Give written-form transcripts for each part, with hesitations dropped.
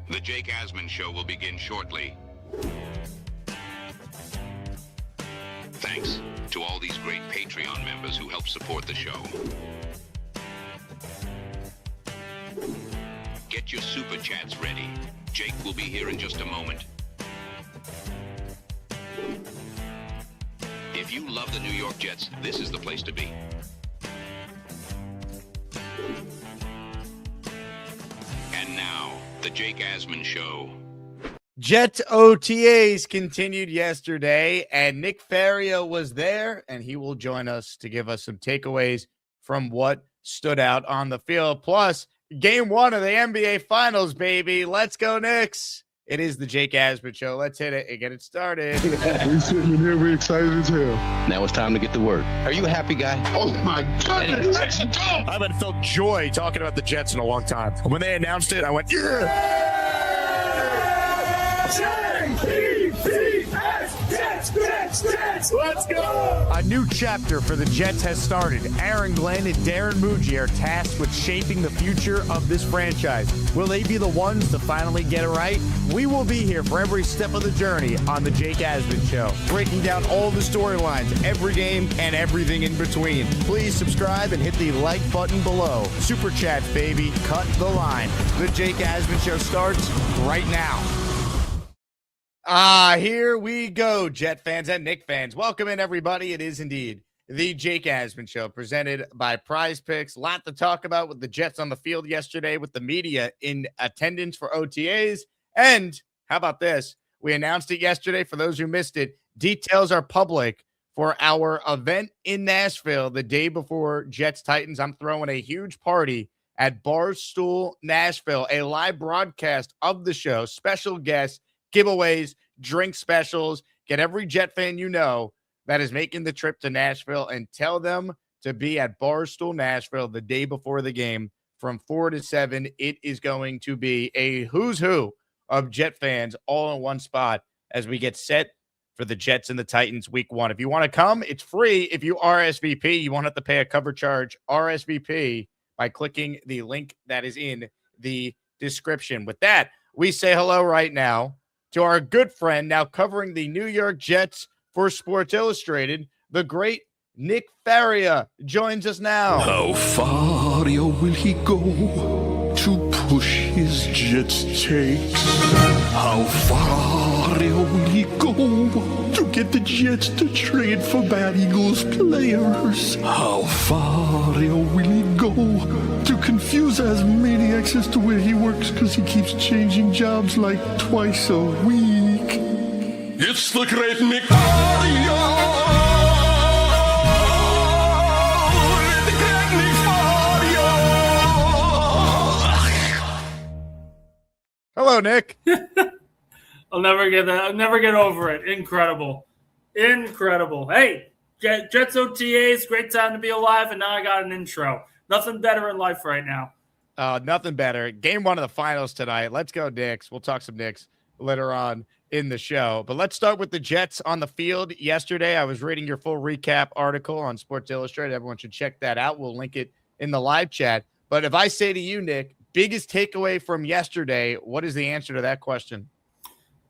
The Jake Asman Show will begin shortly. Thanks to all these great Patreon members who help support the show. Get your super chats ready. Jake will be here in just a moment. If you love the New York Jets, this is the place to be. And now, the Jake Asman Show. Jets OTAs continued yesterday, and Nick Faria was there, and he will join us to give us some takeaways from what stood out on the field. Plus, game one of the NBA Finals, baby. Let's go, Knicks. It is the Jake Asman Show. Let's hit it and get it started. We sitting in here, we excited as hell. Now it's time to get to work. Are you a happy guy? Oh my goodness, let's go! I haven't felt joy talking about the Jets in a long time. When they announced it, I went, yeah! Jets, let's go! A new chapter for the Jets has started. Aaron Glenn and Darren Muji are tasked with shaping the future of this franchise. Will they be the ones to finally get it right? We will be here for every step of the journey on the Jake Asman Show, breaking down all the storylines, every game, and everything in between. Please subscribe and hit the like button below. Super chats, baby. Cut the line. The Jake Asman Show starts right now. Here we go, Jet fans and Knick fans. Welcome in, everybody. It is indeed the Jake Asman Show, presented by PrizePicks. A lot to talk about with the Jets on the field yesterday, with the media in attendance for OTAs. And how about this? We announced it yesterday. For those who missed it, details are public for our event in Nashville the day before Jets Titans. I'm throwing a huge party at Barstool Nashville, a live broadcast of the show, special guests, giveaways, drink specials. Get every Jet fan you know that is making the trip to Nashville and tell them to be at Barstool Nashville the day before the game from 4 to 7. It is going to be a who's who of Jet fans all in one spot as we get set for the Jets and the Titans week one. If you want to come, it's free. If you RSVP, you won't have to pay a cover charge. RSVP by clicking the link that is in the description. With that, we say hello right now to our good friend, now covering the New York Jets for Sports Illustrated, the great Nick Faria joins us now. How far will he go to push his Jets takes? How far will he go to get the Jets to trade for Bad Eagles players? How far will he go to confuse Asmaniacs as to where he works because he keeps changing jobs like twice a week? It's the great Nick Faria! Hello, Nick. I'll never get over it. Incredible. Hey, Jets OTAs, great time to be alive, and now I got an intro. Nothing better in life right now. Nothing better. Game one of the finals tonight. Let's go, Knicks. We'll talk some Knicks later on in the show. But let's start with the Jets on the field yesterday. I was reading your full recap article on Sports Illustrated. Everyone should check that out. We'll link it in the live chat. But if I say to you, Nick, biggest takeaway from yesterday, what is the answer to that question?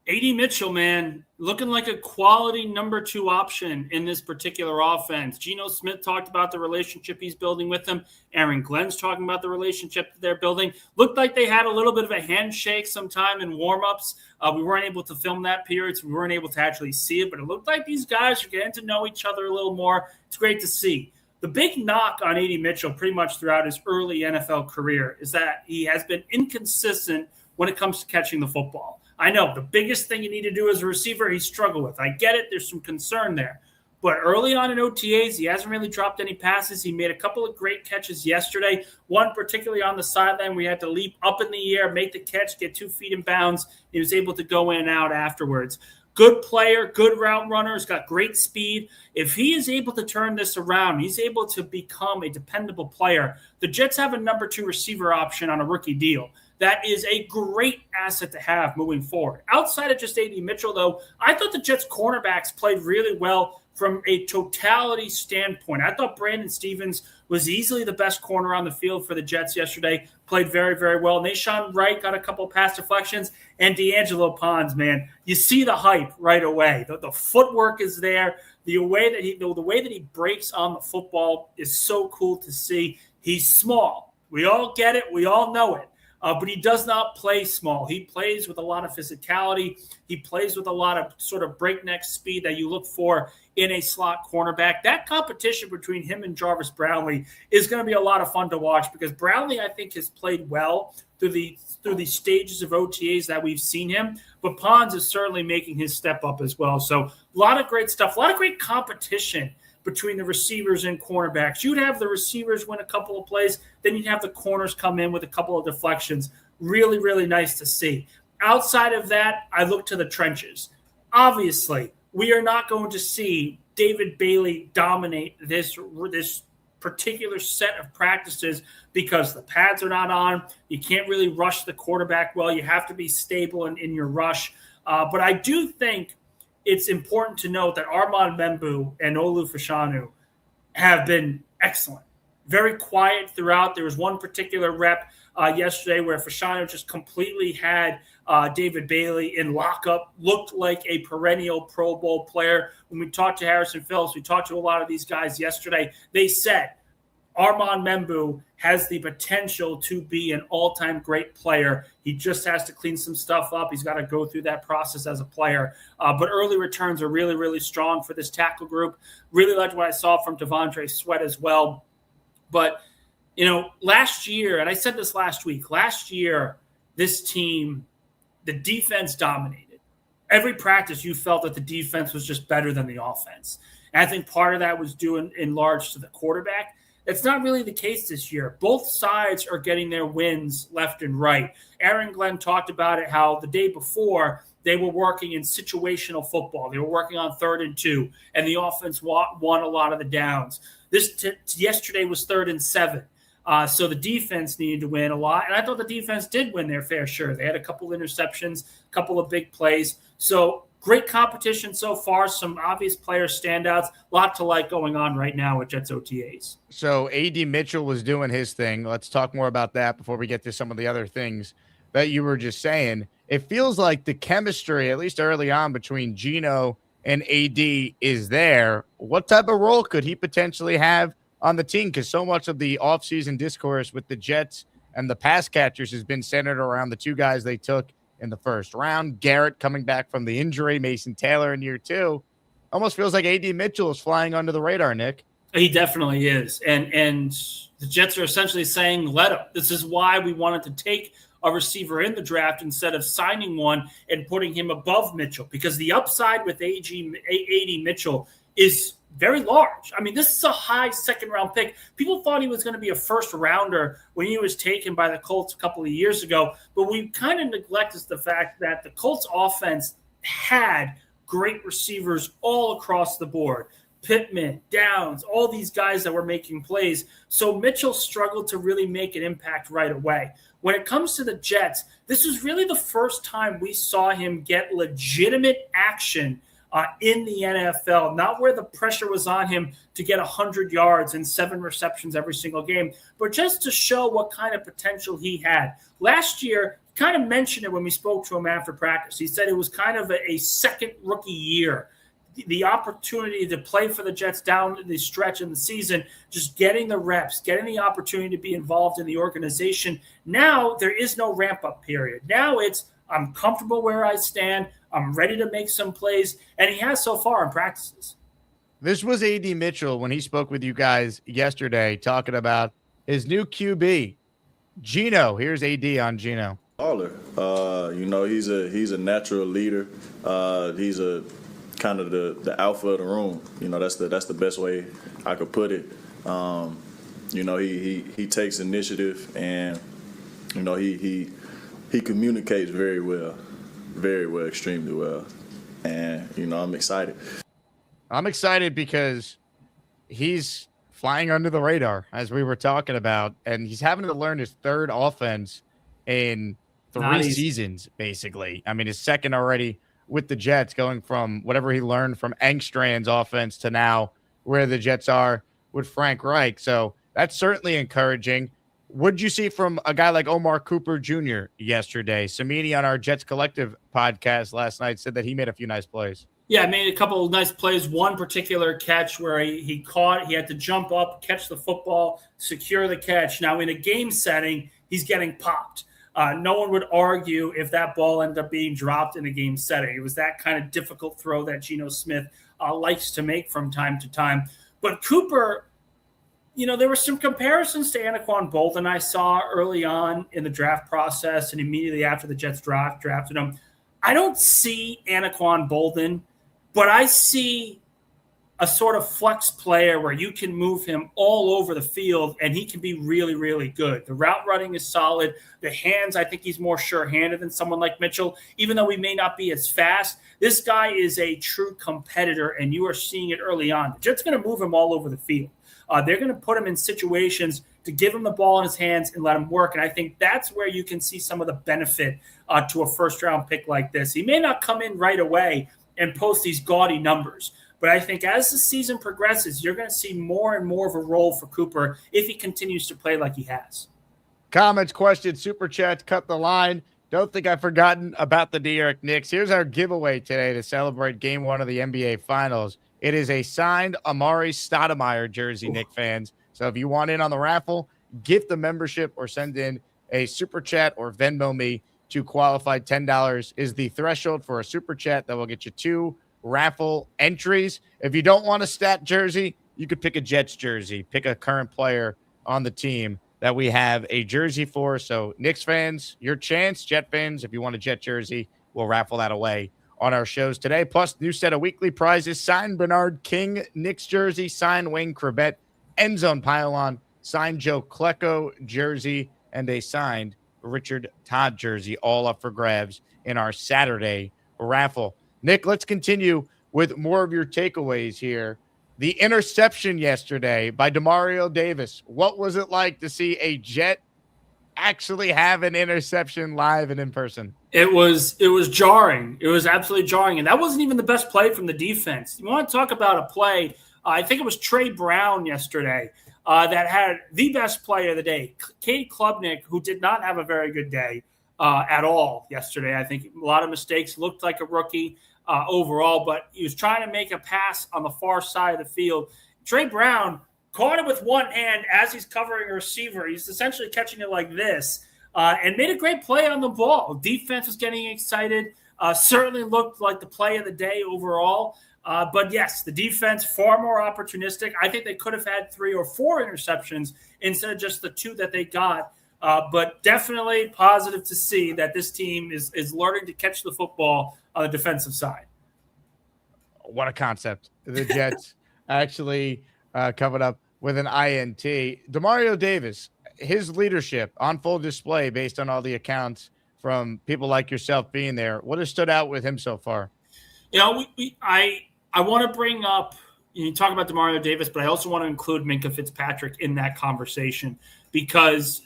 AD Mitchell, man, looking like a quality number 2 option in this particular offense. Geno Smith talked about the relationship he's building with him. Aaron Glenn's talking about the relationship that they're building. Looked like they had a little bit of a handshake sometime in warmups. We weren't able to film that period, so we weren't able to actually see it, but it looked like these guys are getting to know each other a little more. It's great to see. The big knock on AD Mitchell pretty much throughout his early NFL career is that he has been inconsistent when it comes to catching the football. I know the biggest thing you need to do as a receiver, he struggled with. I get it. There's some concern there. But early on in OTAs, he hasn't really dropped any passes. He made a couple of great catches yesterday, one particularly on the sideline where he had to leap up in the air, make the catch, get 2 feet in bounds. He was able to go in and out afterwards. Good player, good route runner, has got great speed. If he is able to turn this around, he's able to become a dependable player. The Jets have a number 2 receiver option on a rookie deal. That is a great asset to have moving forward. Outside of just AD Mitchell, though, I thought the Jets cornerbacks played really well from a totality standpoint, I thought Brandon Stevens was easily the best corner on the field for the Jets yesterday, played very, very well. Nahshon Wright got a couple of pass deflections, and D'Angelo Pons, man, you see the hype right away. The footwork is there. The way that he breaks on the football is so cool to see. He's small. We all get it. We all know it. But he does not play small. He plays with a lot of physicality. He plays with a lot of sort of breakneck speed that you look for in a slot cornerback. That competition between him and Jarvis Brownlee is going to be a lot of fun to watch because Brownlee, I think, has played well through the stages of OTAs that we've seen him. But Pons is certainly making his step up as well. So a lot of great stuff, a lot of great competition between the receivers and cornerbacks. You'd have the receivers win a couple of plays, then you'd have the corners come in with a couple of deflections. Really, really nice to see. Outside of that, I look to the trenches. Obviously, we are not going to see David Bailey dominate this particular set of practices because the pads are not on. You can't really rush the quarterback well. You have to be stable in your rush. But I do think it's important to note that Armand Membu and Olu Fashanu have been excellent. Very quiet throughout. There was one particular rep yesterday where Fashanu just completely had David Bailey in lockup, looked like a perennial Pro Bowl player. When we talked to Harrison Phillips, we talked to a lot of these guys yesterday, they said Armand Membu has the potential to be an all-time great player. He just has to clean some stuff up. He's got to go through that process as a player. But early returns are really, really strong for this tackle group. Really liked what I saw from Devondre Sweat as well. But, last year, and I said this last week, this team, the defense dominated. Every practice you felt that the defense was just better than the offense. And I think part of that was due in large to the quarterback. It's not really the case this year. Both sides are getting their wins left and right. Aaron Glenn talked about it, how the day before they were working in situational football. They were working on 3rd and 2, and the offense won a lot of the downs. Yesterday was 3rd and 7. So the defense needed to win a lot, and I thought the defense did win their fair share. They had a couple interceptions, a couple of big plays. So great competition so far, some obvious player standouts, a lot to like going on right now with Jets OTAs. So A.D. Mitchell was doing his thing. Let's talk more about that before we get to some of the other things that you were just saying. It feels like the chemistry, at least early on, between Geno and A.D. is there. What type of role could he potentially have on the team? Because so much of the offseason discourse with the Jets and the pass catchers has been centered around the two guys they took in the first round. Garrett coming back from the injury, Mason Taylor in year 2. Almost feels like A.D. Mitchell is flying under the radar, Nick. He definitely is. And the Jets are essentially saying, let him. This is why we wanted to take a receiver in the draft instead of signing one and putting him above Mitchell, because the upside with A.D. Mitchell is very large. I mean, this is a high second-round pick. People thought he was going to be a first-rounder when he was taken by the Colts a couple of years ago, but we kind of neglected the fact that the Colts offense had great receivers all across the board. Pittman, Downs, all these guys that were making plays. So Mitchell struggled to really make an impact right away. When it comes to the Jets, this was really the first time we saw him get legitimate action in the NFL, not where the pressure was on him to get 100 yards and 7 receptions every single game, but just to show what kind of potential he had. Last year, he kind of mentioned it when we spoke to him after practice. He said it was kind of a second rookie year. The opportunity to play for the Jets down the stretch in the season, just getting the reps, getting the opportunity to be involved in the organization. Now there is no ramp-up period. Now it's, I'm comfortable where I stand. I'm ready to make some plays, and he has so far in practices. This was A.D. Mitchell when he spoke with you guys yesterday talking about his new QB, Geno. Here's A.D. on Geno. He's a natural leader. He's a kind of the alpha of the room. That's the best way I could put it. He takes initiative, and he communicates very well, extremely well. And I'm excited. I'm excited because he's flying under the radar, as we were talking about, and he's having to learn his third offense in 3 seasons, basically. I mean, his second already with the Jets, going from whatever he learned from Engstrand's offense to now where the Jets are with Frank Reich. So that's certainly encouraging. What did you see from a guy like Omar Cooper Jr. yesterday? Samini on our Jets Collective podcast last night said that he made a few nice plays. Yeah, made a couple of nice plays. One particular catch where he had to jump up, catch the football, secure the catch. Now, in a game setting, he's getting popped. No one would argue if that ball ended up being dropped in a game setting. It was that kind of difficult throw that Geno Smith likes to make from time to time. But Cooper, there were some comparisons to Anquan Boldin I saw early on in the draft process and immediately after the Jets drafted him. I don't see Anquan Boldin, but I see a sort of flex player where you can move him all over the field and he can be really, really good. The route running is solid. The hands, I think he's more sure-handed than someone like Mitchell, even though he may not be as fast. This guy is a true competitor, and you are seeing it early on. The Jets are going to move him all over the field. They're going to put him in situations to give him the ball in his hands and let him work. And I think that's where you can see some of the benefit to a first-round pick like this. He may not come in right away and post these gaudy numbers, but I think as the season progresses, you're going to see more and more of a role for Cooper if he continues to play like he has. Comments, questions, super chats, cut the line. Don't think I've forgotten about the New York Knicks. Here's our giveaway today to celebrate Game 1 of the NBA Finals. It is a signed Amari Stoudemire jersey, Knick fans. So if you want in on the raffle, gift the membership or send in a super chat or Venmo me to qualify. $10 is the threshold for a super chat that will get you 2 raffle entries. If you don't want a stat jersey, you could pick a Jets jersey. Pick a current player on the team that we have a jersey for. So Knicks fans, your chance. Jet fans, if you want a Jet jersey, we'll raffle that away on our shows today. Plus, new set of weekly prizes: signed Bernard King Knicks jersey, signed Wayne Corbett end zone pylon, signed Joe Klecko jersey, and a signed Richard Todd jersey, all up for grabs in our Saturday raffle. Nick, let's continue with more of your takeaways here. The interception yesterday by Demario Davis. What was it like to see a Jet actually have an interception live and in person? It was jarring. It was absolutely jarring. And that wasn't even the best play from the defense. You want to talk about a play, I think it was Trey Brown yesterday that had the best play of the day. Cade Klubnik, who did not have a very good day at all yesterday. I think a lot of mistakes, looked like a rookie overall, but he was trying to make a pass on the far side of the field. Trey Brown caught it with one hand as he's covering a receiver. He's essentially catching it like this and made a great play on the ball. Defense was getting excited. Certainly looked like the play of the day overall. But yes, the defense far more opportunistic. I think they could have had 3 or 4 interceptions instead of just the 2 that they got. But definitely positive to see that this team is learning to catch the football on the defensive side. What a concept. The Jets actually covered up with an INT. Demario Davis, his leadership on full display based on all the accounts from people like yourself being there. What has stood out with him so far? I want to bring up, you talk about Demario Davis, but I also want to include Minkah Fitzpatrick in that conversation because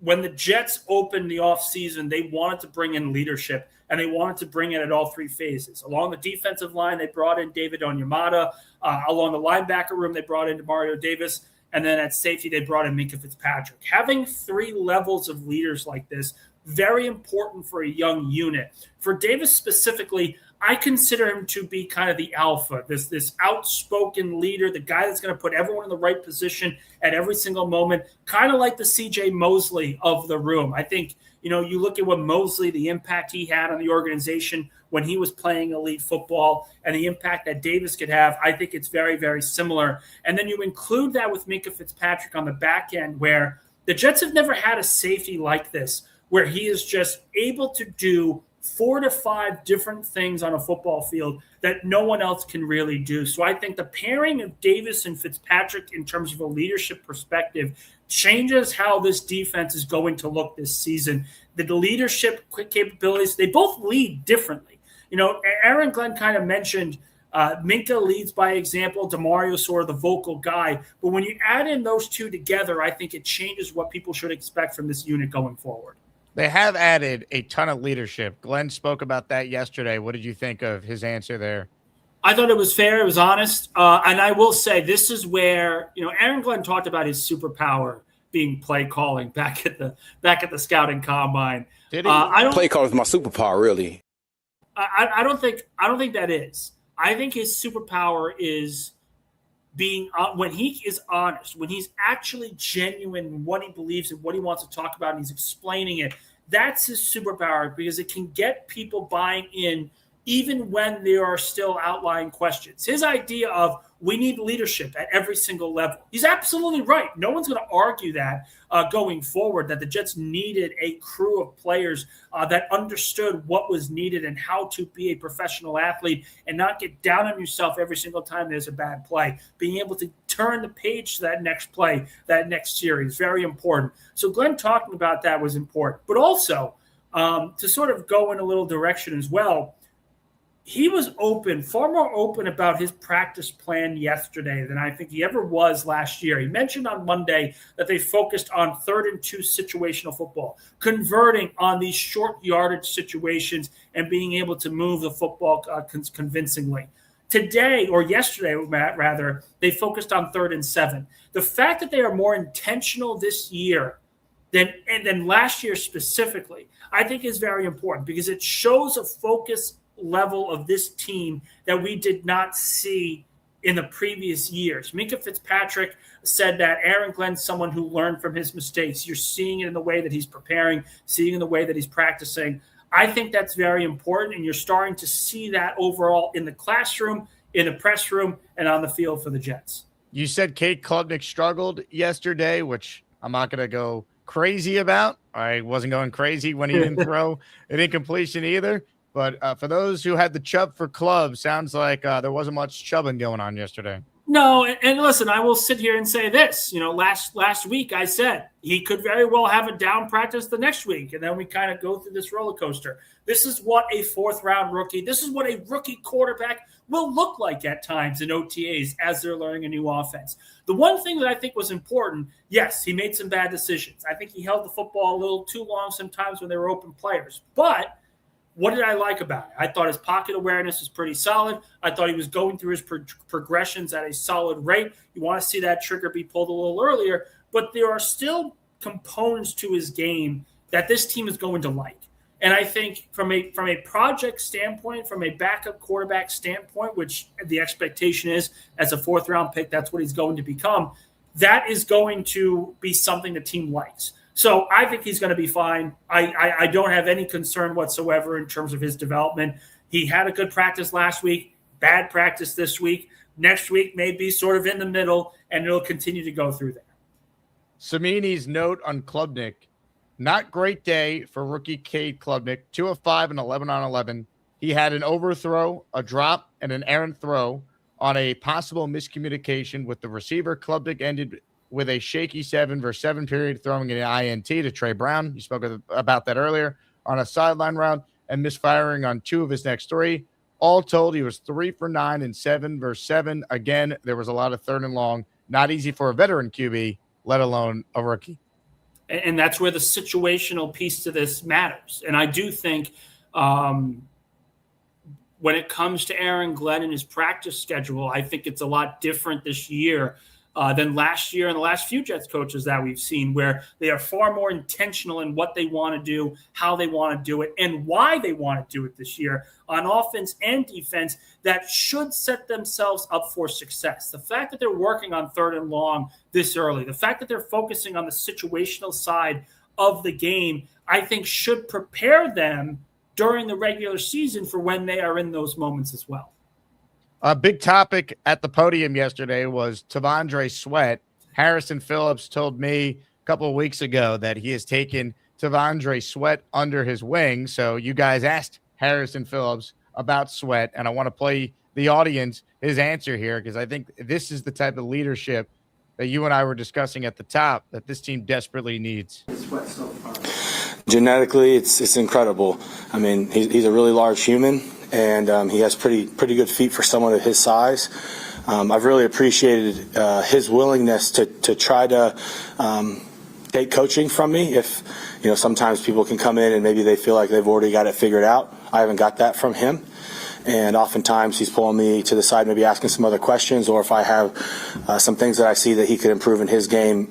when the Jets opened the offseason, they wanted to bring in leadership, and they wanted to bring it at all 3 phases. Along the defensive line, they brought in David Onyemata. Along the linebacker room, they brought in Demario Davis. And then at safety, they brought in Minkah Fitzpatrick. Having 3 levels of leaders like this, very important for a young unit. For Davis specifically, I consider him to be kind of the alpha, this outspoken leader, the guy that's going to put everyone in the right position at every single moment, kind of like the C.J. Mosley of the room. I think, you look at what Mosley, the impact he had on the organization when he was playing elite football and the impact that Davis could have, I think it's very, very similar. And then you include that with Minkah Fitzpatrick on the back end where the Jets have never had a safety like this, where he is just able to do 4 to 5 different things on a football field that no one else can really do. So I think the pairing of Davis and Fitzpatrick in terms of a leadership perspective changes how this defense is going to look this season. The leadership capabilities, they both lead differently. Aaron Glenn kind of mentioned Minkah leads by example, Demario sort of the vocal guy. But when you add in those 2 together, I think it changes what people should expect from this unit going forward. They have added a ton of leadership. Glenn spoke about that yesterday. What did you think of his answer there? I thought it was fair. It was honest. And I will say this is where, Aaron Glenn talked about his superpower being play calling back at the scouting combine. Did he? I don't Play call is my superpower, really. I don't think that is. I think his superpower is being when he is honest, when he's actually genuine in what he believes and what he wants to talk about, and he's explaining it. That's his superpower because it can get people buying in even when there are still outlying questions. His idea of we need leadership at every single level. He's absolutely right. No one's going to argue that going forward, that the Jets needed a crew of players that understood what was needed and how to be a professional athlete and not get down on yourself every single time there's a bad play. Being able to turn the page to that next play, that next series, very important. So Glenn talking about that was important. But also, to sort of go in a little direction as well, he was open, far more open about his practice plan yesterday than I think he ever was last year. He mentioned on Monday that they focused on 3rd and 2 situational football, converting on these short yardage situations and being able to move the football convincingly. Today, or yesterday, rather, they focused on 3rd and 7. The fact that they are more intentional this year than last year specifically, I think is very important because it shows a focus level of this team that we did not see in the previous years. Minkah Fitzpatrick said that Aaron Glenn's someone who learned from his mistakes. You're seeing it in the way that he's preparing, seeing it in the way that he's practicing. I think that's very important, and you're starting to see that overall in the classroom, in the press room, and on the field for the Jets. You said Cade Klubnik struggled yesterday, which I'm not going to go crazy about. I wasn't going crazy when he didn't throw an incompletion either. But for those who had the chub for club, sounds like there wasn't much chubbing going on yesterday. No, and listen, I will sit here and say this. Last week I said he could very well have a down practice the next week, and then we kind of go through this roller coaster. This is what a 4th-round rookie, this is what a rookie quarterback will look like at times in OTAs as they're learning a new offense. The one thing that I think was important, yes, he made some bad decisions. I think he held the football a little too long sometimes when they were open players, but what did I like about it? I thought his pocket awareness was pretty solid. I thought he was going through his progressions at a solid rate. You want to see that trigger be pulled a little earlier, but there are still components to his game that this team is going to like. And I think from a project standpoint, from a backup quarterback standpoint, which the expectation is as a 4th-round pick, that's what he's going to become, that is going to be something the team likes. So I think he's going to be fine. I don't have any concern whatsoever in terms of his development. He had a good practice last week, bad practice this week. Next week may be sort of in the middle, and it'll continue to go through there. Samini's note on Klubnik, not great day for rookie Cade Klubnik, 2 of 5 and 11 on 11. He had an overthrow, a drop, and an errant throw on a possible miscommunication with the receiver. Klubnik ended with a shaky 7 versus 7 period, throwing an INT to Trey Brown. You spoke about that earlier on a sideline route and misfiring on 2 of his next 3. All told, he was 3 for 9 and 7 versus 7. Again, there was a lot of 3rd and long. Not easy for a veteran QB, let alone a rookie. And that's where the situational piece to this matters. And I do think when it comes to Aaron Glenn and his practice schedule, I think it's a lot different this year than last year and the last few Jets coaches that we've seen, where they are far more intentional in what they want to do, how they want to do it, and why they want to do it this year on offense and defense that should set themselves up for success. The fact that they're working on 3rd and long this early, the fact that they're focusing on the situational side of the game, I think should prepare them during the regular season for when they are in those moments as well. A big topic at the podium yesterday was Tavondre Sweat. Harrison Phillips told me a couple of weeks ago that he has taken Tavondre Sweat under his wing. So you guys asked Harrison Phillips about Sweat, and I want to play the audience his answer here because I think this is the type of leadership that you and I were discussing at the top that this team desperately needs. Genetically, it's incredible. I mean, he's a really large human. And he has pretty good feet for someone of his size. I've really appreciated his willingness to try to take coaching from me. If, sometimes people can come in and maybe they feel like they've already got it figured out. I haven't got that from him. And oftentimes he's pulling me to the side, maybe asking some other questions, or if I have some things that I see that he could improve in his game,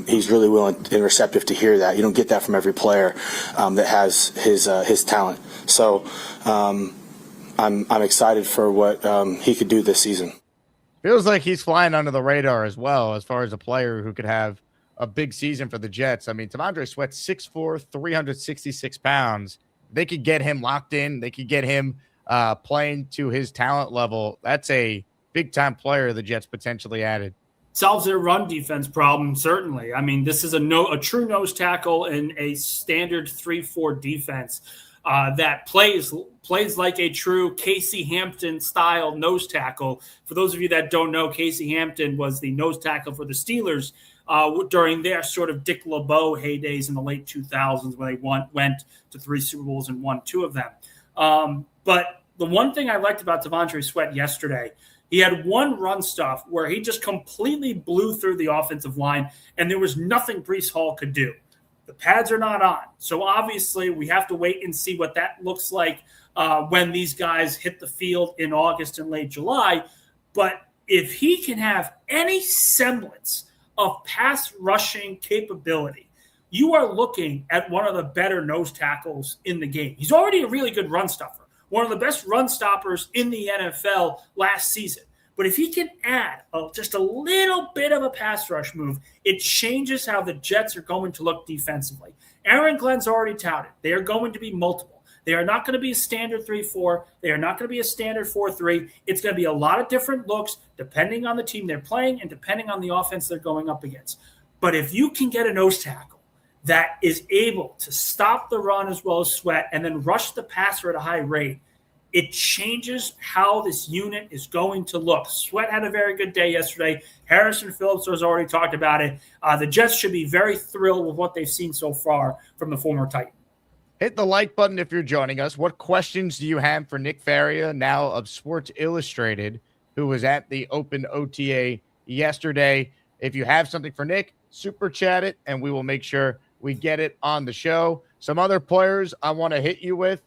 he's really willing and receptive to hear that. You don't get that from every player that has his talent. So I'm excited for what he could do this season. Feels like he's flying under the radar as well, as far as a player who could have a big season for the Jets. I mean, T'Vondre Sweat's 6'4", 366 pounds. They could get him locked in. They could get him playing to his talent level. That's a big-time player the Jets potentially added. Solves their run defense problem, certainly. I mean, this is a true nose tackle in a standard 3-4 defense that plays like a true Casey Hampton-style nose tackle. For those of you that don't know, Casey Hampton was the nose tackle for the Steelers during their sort of Dick LeBeau heydays in the late 2000s when they went to 3 Super Bowls and won 2 of them. But the one thing I liked about T'Vondre Sweat yesterday, he had one run stuff where he just completely blew through the offensive line, and there was nothing Breece Hall could do. The pads are not on. So obviously we have to wait and see what that looks like when these guys hit the field in August and late July. But if he can have any semblance of pass rushing capability, you are looking at one of the better nose tackles in the game. He's already a really good run stuffer, one of the best run stoppers in the NFL last season. But if he can add just a little bit of a pass rush move, it changes how the Jets are going to look defensively. Aaron Glenn's already touted. They are going to be multiple. They are not going to be a standard 3-4. They are not going to be a standard 4-3. It's going to be a lot of different looks depending on the team they're playing and depending on the offense they're going up against. But if you can get a nose tackle that is able to stop the run as well as Sweat and then rush the passer at a high rate, it changes how this unit is going to look. Sweat had a very good day yesterday. Harrison Phillips has already talked about it. The Jets should be very thrilled with what they've seen so far from the former Titan. Hit the like button if you're joining us. What questions do you have for Nick Faria, now of Sports Illustrated, who was at the open OTA yesterday? If you have something for Nick, super chat it, and we will make sure we get it on the show. Some other players I want to hit you with: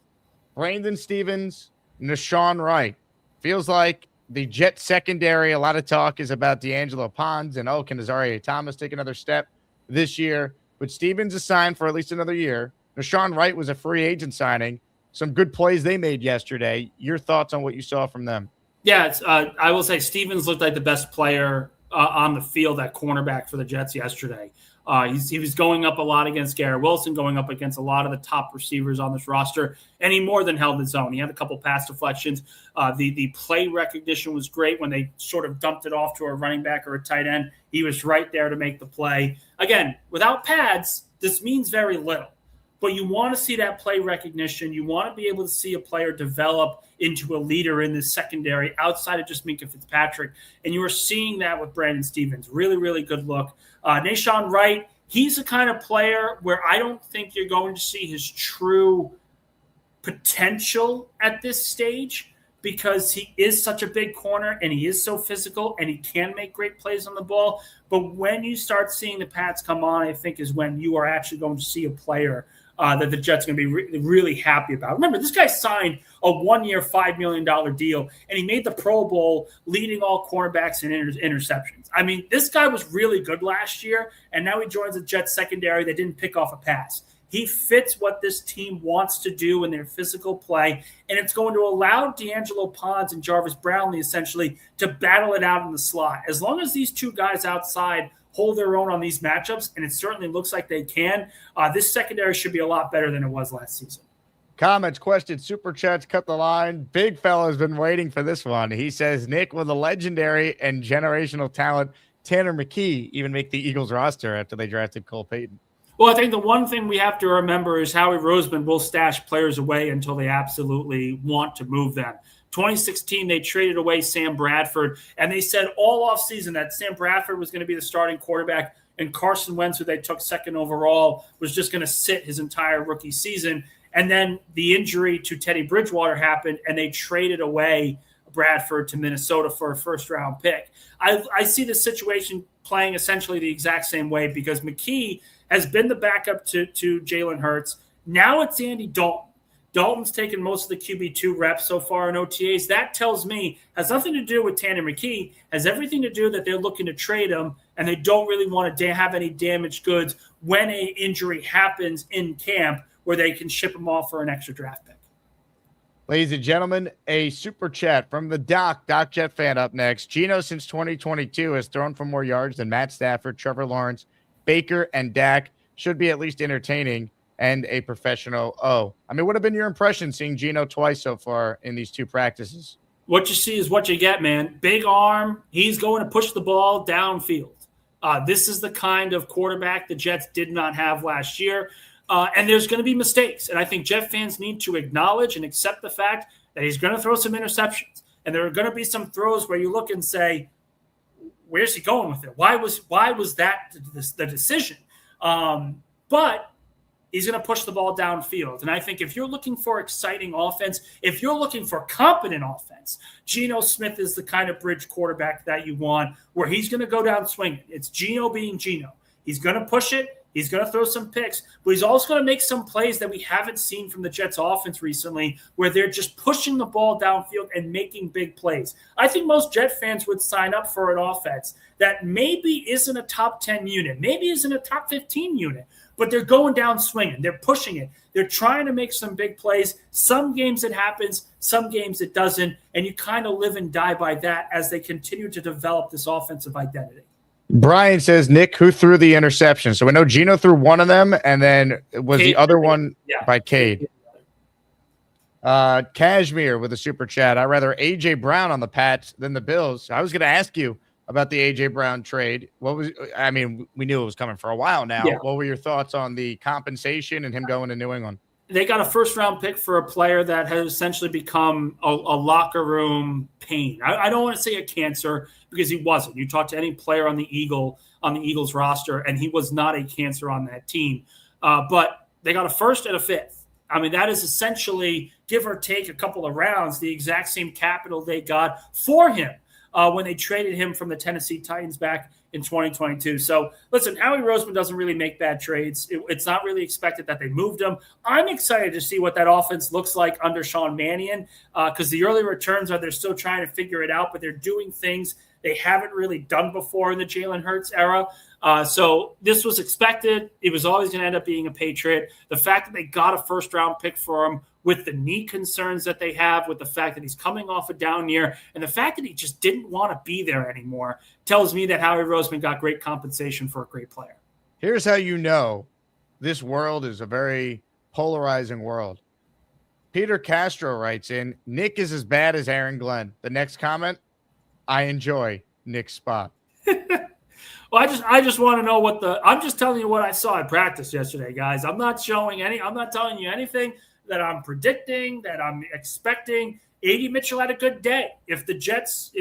Brandon Stevens, Nashawn Wright. Feels like the Jet secondary, a lot of talk is about D'Angelo Pons and can Azaria Thomas take another step this year? But Stevens is signed for at least another year. Nashawn Wright was a free agent signing. Some good plays they made yesterday. Your thoughts on what you saw from them? Yeah, I will say Stevens looked like the best player on the field at cornerback for the Jets yesterday. He was going up a lot against Garrett Wilson, going up against a lot of the top receivers on this roster, and he more than held his own. He had a couple pass deflections. The play recognition was great when they sort of dumped it off to a running back or a tight end. He was right there to make the play. Again, without pads, this means very little. But you want to see that play recognition. You want to be able to see a player develop into a leader in this secondary outside of just Minkah Fitzpatrick. And you are seeing that with Brandon Stevens. Really, really good look. Nashawn Wright, he's the kind of player where I don't think you're going to see his true potential at this stage because he is such a big corner and he is so physical and he can make great plays on the ball. But when you start seeing the pads come on, I think is when you are actually going to see a player that the Jets are going to be really happy about. Remember, this guy signed a 1-year, $5 million deal, and he made the Pro Bowl leading all cornerbacks in interceptions. I mean, this guy was really good last year, and now he joins the Jets secondary. They didn't pick off a pass. He fits what this team wants to do in their physical play, and it's going to allow D'Angelo Pons and Jarvis Brownlee essentially to battle it out in the slot. As long as these two guys outside hold their own on these matchups, and it certainly looks like they can, this secondary should be a lot better than it was last season. Comments, questions, super chats, cut the line. Big fella's been waiting for this one. He says, Nick, will the legendary and generational talent Tanner McKee even make the Eagles roster after they drafted Cole Payton? Well, I think the one thing we have to remember is Howie Roseman will stash players away until they absolutely want to move them. 2016, they traded away Sam Bradford, and they said all offseason that Sam Bradford was going to be the starting quarterback, and Carson Wentz, who they took second overall, was just going to sit his entire rookie season. And then the injury to Teddy Bridgewater happened, and they traded away Bradford to Minnesota for a first-round pick. I see the situation playing essentially the exact same way because McKee has been the backup to Jalen Hurts. Now it's Andy Dalton. Dalton's taken most of the QB2 reps so far in OTAs. That tells me has nothing to do with Tanner McKee, has everything to do that they're looking to trade him, and they don't really want to have any damaged goods when an injury happens in camp where they can ship him off for an extra draft pick. Ladies and gentlemen, a super chat from the Doc Jet fan up next. Geno, since 2022, has thrown for more yards than Matt Stafford, Trevor Lawrence, Baker, and Dak. Should be at least entertaining and a professional. I mean, what have been your impression seeing Geno twice so far in these two practices? What you see is what you get, man. Big arm. He's going to push the ball downfield. This is the kind of quarterback the Jets did not have last year. And there's going to be mistakes. And I think Jet fans need to acknowledge and accept the fact that he's going to throw some interceptions. And there are going to be some throws where you look and say, where's he going with it? Why was that the decision? But he's going to push the ball downfield. And I think if you're looking for exciting offense, if you're looking for competent offense, Geno Smith is the kind of bridge quarterback that you want where he's going to go down swinging. It's Geno being Geno. He's going to push it. He's going to throw some picks, but he's also going to make some plays that we haven't seen from the Jets offense recently where they're just pushing the ball downfield and making big plays. I think most Jet fans would sign up for an offense that maybe isn't a top 10 unit, maybe isn't a top 15 unit, but they're going down swinging. They're pushing it. They're trying to make some big plays. Some games it happens, some games it doesn't, and you kind of live and die by that as they continue to develop this offensive identity. Brian says, Nick, who threw the interception? So we know Geno threw one of them, and then was Cade, the other one by Cade. Cade. Cashmere with a super chat. I'd rather A.J. Brown on the Pats than the Bills. I was going to ask you about the A.J. Brown trade. I mean, we knew it was coming for a while now. Yeah. What were your thoughts on the compensation and him going to New England? They got a first-round pick for a player that has essentially become a locker room pain. I don't want to say a cancer because he wasn't. You talk to any player on the Eagles roster, and he was not a cancer on that team. But they got a first and a fifth. I mean, that is essentially, give or take a couple of rounds, the exact same capital they got for him when they traded him from the Tennessee Titans back in 2022. So, listen, Howie Roseman doesn't really make bad trades. It's not really expected that they moved him. I'm excited to see what that offense looks like under Sean Mannion because the early returns they're still trying to figure it out, but they're doing things they haven't really done before in the Jalen Hurts era. So this was expected. It was always going to end up being a Patriot. The fact that they got a first-round pick for him with the knee concerns that they have, with the fact that he's coming off a down year, and the fact that he just didn't want to be there anymore tells me that Howie Roseman got great compensation for a great player. Here's how you know this world is a very polarizing world. Peter Castro writes in, Nick is as bad as Aaron Glenn. The next comment, I enjoy Nick's spot. Well, I just want to know I'm just telling you what I saw at practice yesterday, guys. I'm not telling you anything that I'm predicting, that I'm expecting. A.D. Mitchell had a good day. If the Jets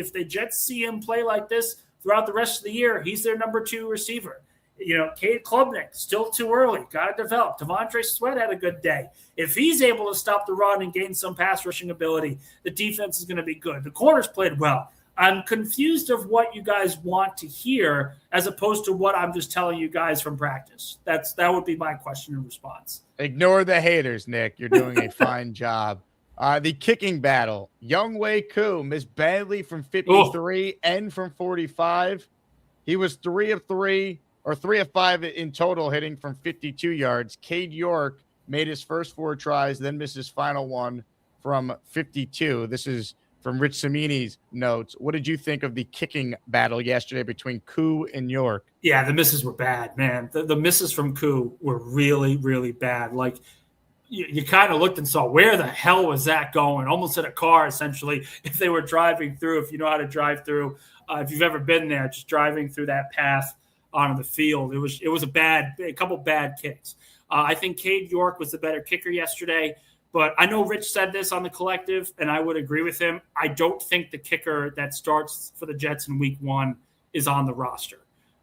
see him play like this throughout the rest of the year, he's their number 2 receiver. You know, Cade Klubnik, still too early, got to develop. Devontae Sweat had a good day. If he's able to stop the run and gain some pass rushing ability, the defense is going to be good. The corners played well. I'm confused of what you guys want to hear as opposed to what I'm just telling you guys from practice. That would be my question and response. Ignore the haters, Nick. You're doing a fine job. The kicking battle. Younghoe Koo missed badly from 53 and from 45. He was 3 of 5 in total, hitting from 52 yards. Cade York made his first 4 tries, then missed his final one from 52. This is from Rich Cimini's notes. What did you think of the kicking battle yesterday between Koo and York? Yeah, the misses were bad, man. The misses from Koo were really, really bad. Like, you kind of looked and saw, where the hell was that going? Almost hit a car, essentially, if they were driving through, if you know how to drive through. If you've ever been there, just driving through that path onto the field. It was a couple bad kicks. I think Cade York was the better kicker yesterday. But I know Rich said this on the collective, and I would agree with him. I don't think the kicker that starts for the Jets in week 1 is on the roster.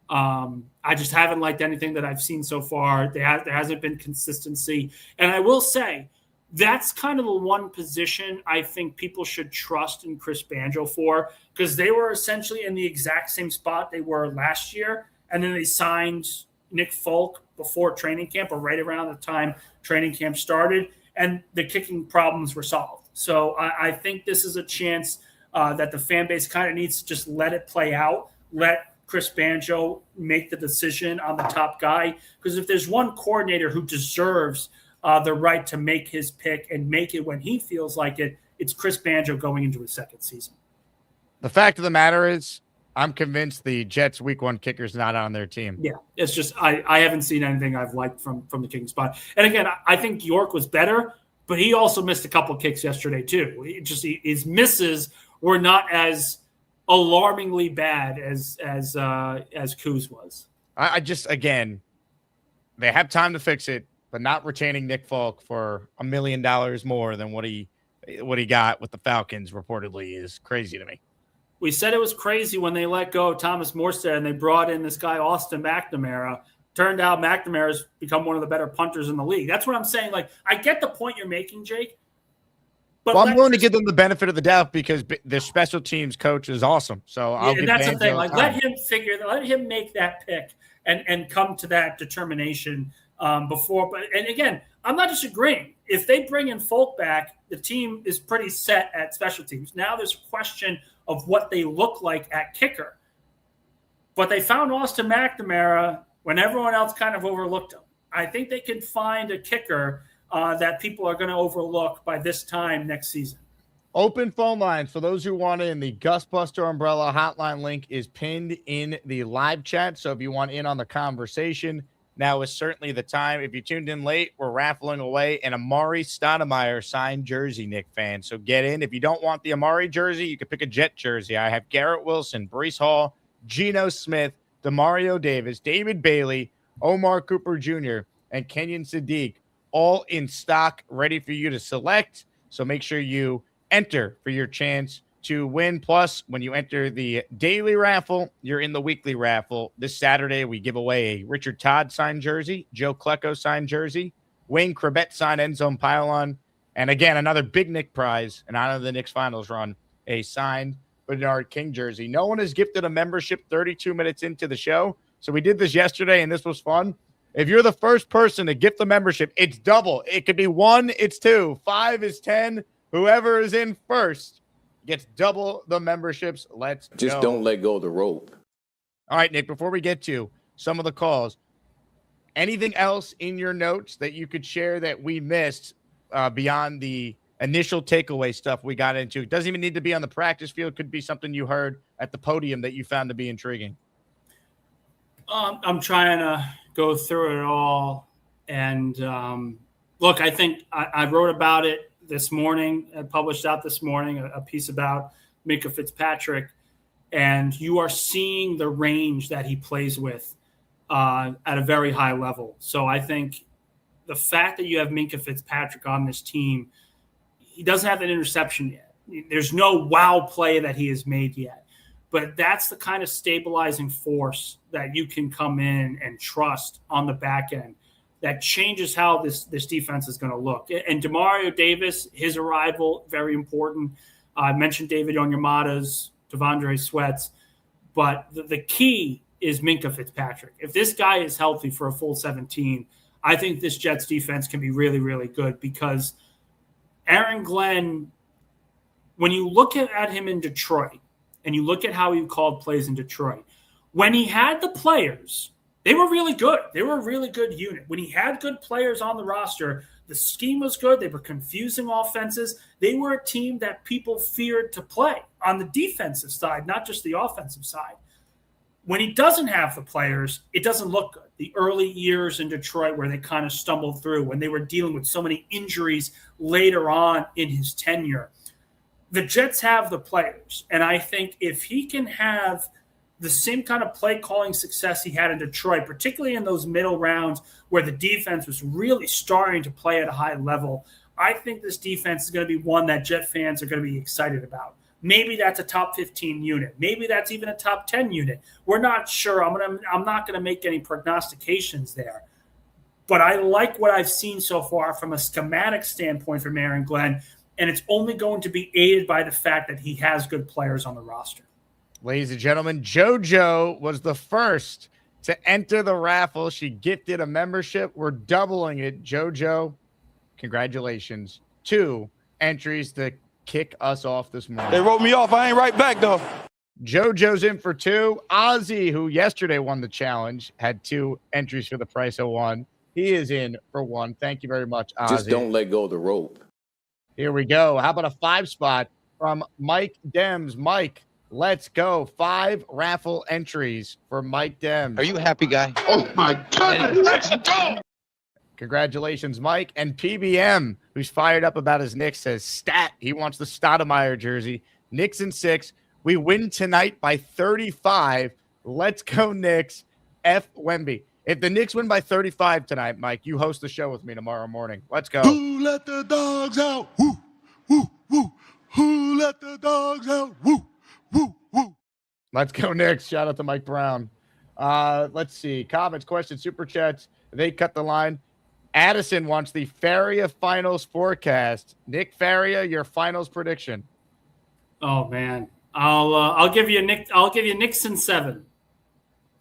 I just haven't liked anything that I've seen so far. There hasn't been consistency. And I will say, that's kind of the one position I think people should trust in Chris Banjo for, because they were essentially in the exact same spot they were last year, and then they signed Nick Folk before training camp or right around the time training camp started, and the kicking problems were solved. So I think this is a chance that the fan base kind of needs to just let it play out, let Chris Banjo make the decision on the top guy. Because if there's one coordinator who deserves the right to make his pick and make it when he feels like it, it's Chris Banjo going into his second season. The fact of the matter is, I'm convinced the Jets' week 1 kicker's not on their team. Yeah, it's just I haven't seen anything I've liked from the kicking spot. And again, I think York was better, but he also missed a couple of kicks yesterday too. His misses were not as alarmingly bad as Kuz was. I just, again, they have time to fix it, but not retaining Nick Folk for $1 million more than what he got with the Falcons reportedly is crazy to me. We said it was crazy when they let go of Thomas Morstead and they brought in this guy, Austin McNamara. Turned out McNamara's become one of the better punters in the league. That's what I'm saying. Like, I get the point you're making, Jake. But I'm willing to give them the benefit of the doubt because their special teams coach is awesome. So I'll give that's the thing. Banjo Like, let him make that pick and come to that determination before. And again, I'm not disagreeing. If they bring in Folk back, the team is pretty set at special teams. Now there's a question of what they look like at kicker. But they found Austin McNamara when everyone else kind of overlooked him. I think they can find a kicker that people are going to overlook by this time next season. Open phone lines for those who want in. The Gusbuster Umbrella hotline link is pinned in the live chat. So if you want in on the conversation, now is certainly the time. If you tuned in late, we're raffling away an Amari Stoudemire signed jersey, Nick fan. So get in. If you don't want the Amari jersey, you can pick a Jet jersey. I have Garrett Wilson, Breece Hall, Geno Smith, Demario Davis, David Bailey, Omar Cooper Jr., and Kenyon Sadiq, all in stock, ready for you to select. So make sure you enter for your chance to win. Plus, when you enter the daily raffle, you're in the weekly raffle. This Saturday, we give away a Richard Todd signed jersey, Joe Klecko signed jersey, Wayne Corbett signed end zone pylon, and again, another Big Nick prize in honor of the Knicks finals run, a signed Bernard King jersey. No one has gifted a membership 32 minutes into the show. So we did this yesterday, and this was fun. If you're the first person to gift the membership, it's double. It could be 1, it's 2, 5 is 10. Whoever is in first gets double the memberships. Let's just go. Don't let go of the rope. All right, Nick, before we get to some of the calls, anything else in your notes that you could share that we missed beyond the initial takeaway stuff we got into? It doesn't even need to be on the practice field. It could be something you heard at the podium that you found to be intriguing. I'm trying to go through it all. And look, I think I wrote about it this morning, published out this morning, a piece about Minkah Fitzpatrick. And you are seeing the range that he plays with at a very high level. So I think the fact that you have Minkah Fitzpatrick on this team, he doesn't have an interception yet. There's no wow play that he has made yet. But that's the kind of stabilizing force that you can come in and trust on the back end that changes how this defense is going to look. And Demario Davis, his arrival, very important. I mentioned David Onyemata's, Devondre Sweat's. But the key is Minkah Fitzpatrick. If this guy is healthy for a full 17, I think this Jets defense can be really, really good because Aaron Glenn, when you look at him in Detroit, and you look at how he called plays in Detroit, when he had the players, they were really good. They were a really good unit. When he had good players on the roster, the scheme was good. They were confusing offenses. They were a team that people feared to play on the defensive side, not just the offensive side. When he doesn't have the players, it doesn't look good. The early years in Detroit where they kind of stumbled through, when they were dealing with so many injuries later on in his tenure, the Jets have the players, and I think if he can have the same kind of play calling success he had in Detroit, particularly in those middle rounds where the defense was really starting to play at a high level, I think this defense is going to be one that Jet fans are going to be excited about. Maybe that's a top 15 unit. Maybe that's even a top 10 unit. We're not sure. I'm not going to make any prognostications there. But I like what I've seen so far from a schematic standpoint from Aaron Glenn. And it's only going to be aided by the fact that he has good players on the roster. Ladies and gentlemen, JoJo was the first to enter the raffle. She gifted a membership. We're doubling it. JoJo, congratulations. 2 entries to kick us off this morning. They wrote me off. I ain't right back, though. JoJo's in for 2. Ozzy, who yesterday won the challenge, had 2 entries for the price of 1. He is in for 1. Thank you very much, Ozzy. Just don't let go of the rope. Here we go. How about a 5 spot from Mike Dems? Mike, let's go. 5 raffle entries for Mike Dems. Are you a happy guy? Oh my God, let's go! Congratulations, Mike. And PBM, who's fired up about his Knicks, says stat. He wants the Stoudemire jersey. Knicks in 6. We win tonight by 35. Let's go, Knicks. F. Wemby. If the Knicks win by 35 tonight, Mike, you host the show with me tomorrow morning. Let's go. Who let the dogs out? Woo, woo, woo. Who let the dogs out? Woo, woo, woo. Let's go, Knicks. Shout out to Mike Brown. Let's see. Comments, questions, super chats. They cut the line. Addison wants the Faria finals forecast. Nick Faria, your finals prediction. Oh man, I'll give you Knicks in 7.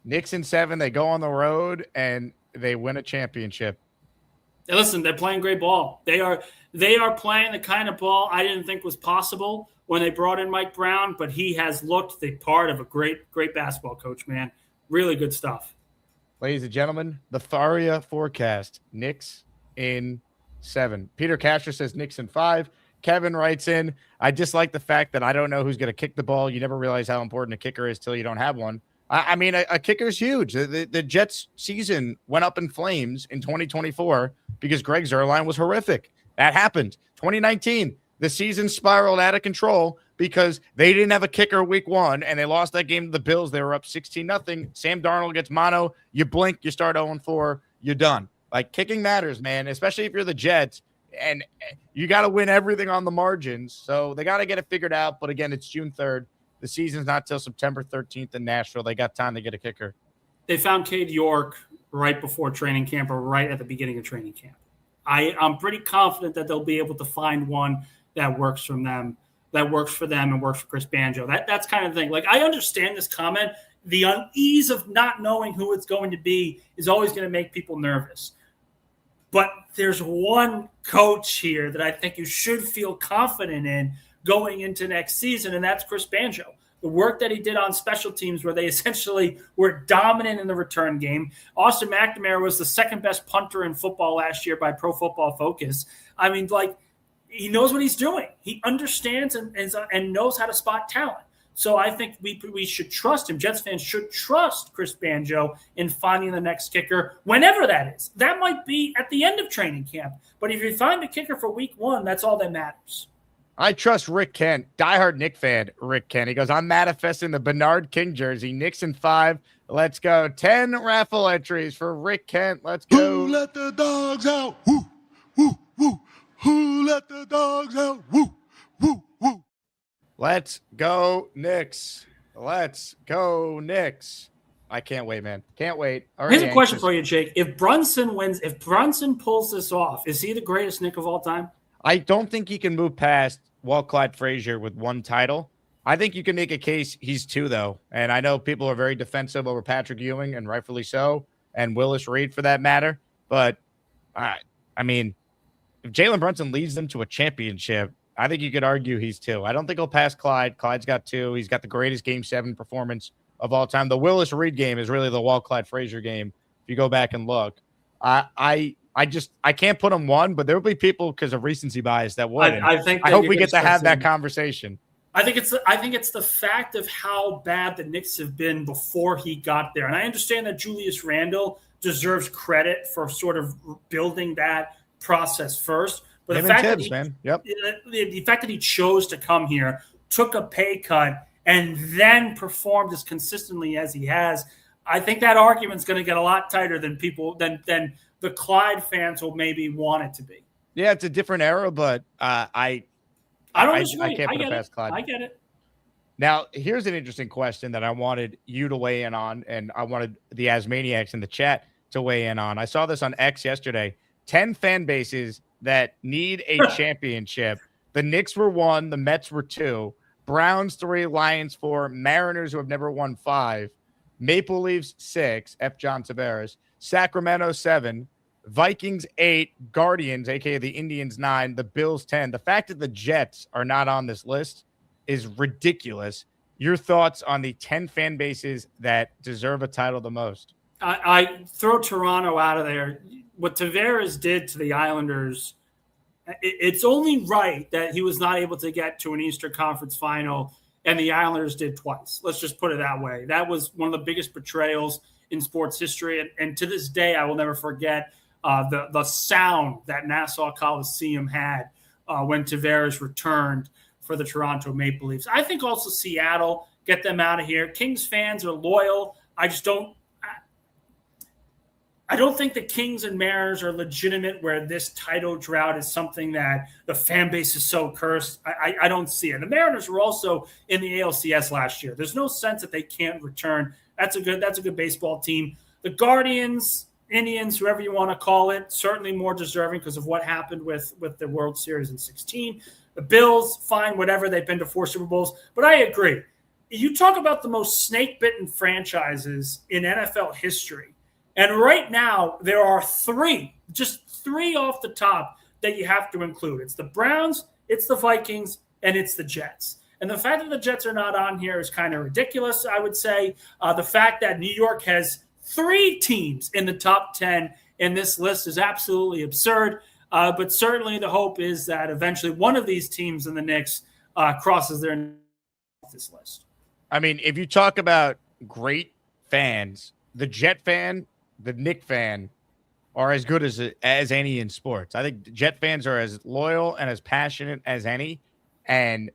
Knicks in 7. They go on the road and they win a championship. Hey, listen, they're playing great ball. They are playing the kind of ball I didn't think was possible when they brought in Mike Brown, but he has looked the part of a great basketball coach, man. Really good stuff. Ladies and gentlemen, the Faria forecast. Knicks in 7. Peter Castro says Knicks in 5. Kevin writes in, I just like the fact that I don't know who's going to kick the ball. You never realize how important a kicker is till you don't have one. I mean, a kicker is huge. The Jets season went up in flames in 2024 because Greg Zuerlein was horrific. That happened. 2019, the season spiraled out of control because they didn't have a kicker week 1, and they lost that game to the Bills. They were up 16-0. Sam Darnold gets mono. You blink, you start 0-4, you're done. Like, kicking matters, man, especially if you're the Jets, and you got to win everything on the margins. So they got to get it figured out. But, again, it's June 3rd. The season's not till September 13th in Nashville. They got time to get a kicker. They found Cade York right before training camp or right at the beginning of training camp. I'm pretty confident that they'll be able to find one that works for them and works for Chris Banjo. That's kind of the thing. Like, I understand this comment. The unease of not knowing who it's going to be is always going to make people nervous. But there's one coach here that I think you should feel confident in going into next season, and that's Chris Banjo. The work that he did on special teams where they essentially were dominant in the return game. Austin McNamara was the second best punter in football last year by Pro Football Focus. I mean, like, he knows what he's doing. He understands and knows how to spot talent. So I think we should trust him. Jets fans should trust Chris Banjo in finding the next kicker, whenever that is. That might be at the end of training camp. But if you find a kicker for week 1, that's all that matters. I trust Rick Kent, diehard Nick fan, Rick Kent. He goes, I'm manifesting the Bernard King jersey. Knicks in 5. Let's go. 10 raffle entries for Rick Kent. Let's go. Who let the dogs out? Woo, woo, woo. Who let the dogs out? Woo, woo, woo. Let's go, Knicks. Let's go, Knicks. I can't wait, man. Can't wait. Here's a question for you, Jake. If Brunson pulls this off, is he the greatest Knick of all time? I don't think he can move past Walt Clyde Frazier with 1 title. I think you can make a case he's 2, though. And I know people are very defensive over Patrick Ewing, and rightfully so, and Willis Reed for that matter. But, I mean, if Jalen Brunson leads them to a championship, I think you could argue he's 2. I don't think he'll pass Clyde. Clyde's got 2. He's got the greatest Game 7 performance of all time. The Willis Reed game is really the Walt Clyde Frazier game, if you go back and look. I can't put him 1, but there will be people because of recency bias that would. I hope we get to have that conversation. I think it's the fact of how bad the Knicks have been before he got there. And I understand that Julius Randle deserves credit for sort of building that process first. But the fact that he chose to come here, took a pay cut, and then performed as consistently as he has, I think that argument's going to get a lot tighter than the Clyde fans will maybe want it to be. Yeah, it's a different era, but I can't put it past Clyde. I get it. Now, here's an interesting question that I wanted you to weigh in on, and I wanted the Asmaniacs in the chat to weigh in on. I saw this on X yesterday. 10 fan bases that need a championship. The Knicks were 1, the Mets were 2, Browns 3, Lions 4, Mariners who have never won 5. Maple Leafs 6, F. John Tavares, Sacramento 7, Vikings 8, Guardians, aka the Indians 9, the Bills 10. The fact that the Jets are not on this list is ridiculous. Your thoughts on the 10 fan bases that deserve a title the most? I throw Toronto out of there. What Tavares did to the Islanders, it's only right that he was not able to get to an Eastern Conference final, and the Islanders did twice. Let's just put it that way. That was one of the biggest betrayals in sports history, and to this day, I will never forget the sound that Nassau Coliseum had when Tavares returned for the Toronto Maple Leafs. I think also Seattle, get them out of here. Kings fans are loyal. I don't think the Kings and Mariners are legitimate where this title drought is something that the fan base is so cursed. I don't see it. The Mariners were also in the ALCS last year. There's no sense that they can't return. That's a good baseball team. The Guardians, Indians, whoever you want to call it, certainly more deserving because of what happened with the World Series in 2016. The Bills, fine, whatever. They've been to 4 Super Bowls. But I agree. You talk about the most snake-bitten franchises in NFL history. And right now, there are 3, just 3 off the top that you have to include. It's the Browns, it's the Vikings, and it's the Jets. And the fact that the Jets are not on here is kind of ridiculous, I would say. The fact that New York has 3 teams in the top 10 in this list is absolutely absurd. But certainly the hope is that eventually one of these teams in the Knicks crosses their name off this list. I mean, if you talk about great fans, the Jet fan, the Knick fan are as good as any in sports. I think Jet fans are as loyal and as passionate as any. And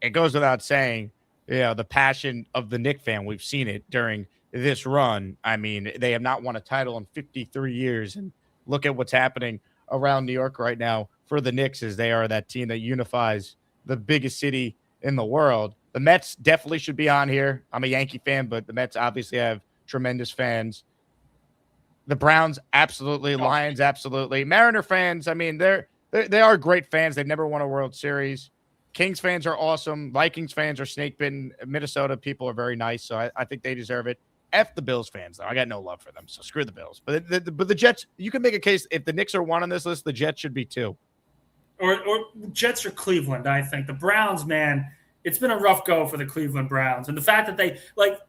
it goes without saying, the passion of the Knick fan, we've seen it during this run. I mean, they have not won a title in 53 years. And look at what's happening around New York right now for the Knicks, as they are that team that unifies the biggest city in the world. The Mets definitely should be on here. I'm a Yankee fan, but the Mets obviously have tremendous fans. The Browns, absolutely. Lions, absolutely. Mariner fans, I mean, they are great fans. They've never won a World Series. Kings fans are awesome. Vikings fans are snake-bitten. Minnesota people are very nice, so I think they deserve it. F the Bills fans, though. I got no love for them, so screw the Bills. But the Jets, you can make a case. If the Knicks are 1 on this list, the Jets should be 2. Or Jets or Cleveland, I think. The Browns, man, it's been a rough go for the Cleveland Browns. And the fact that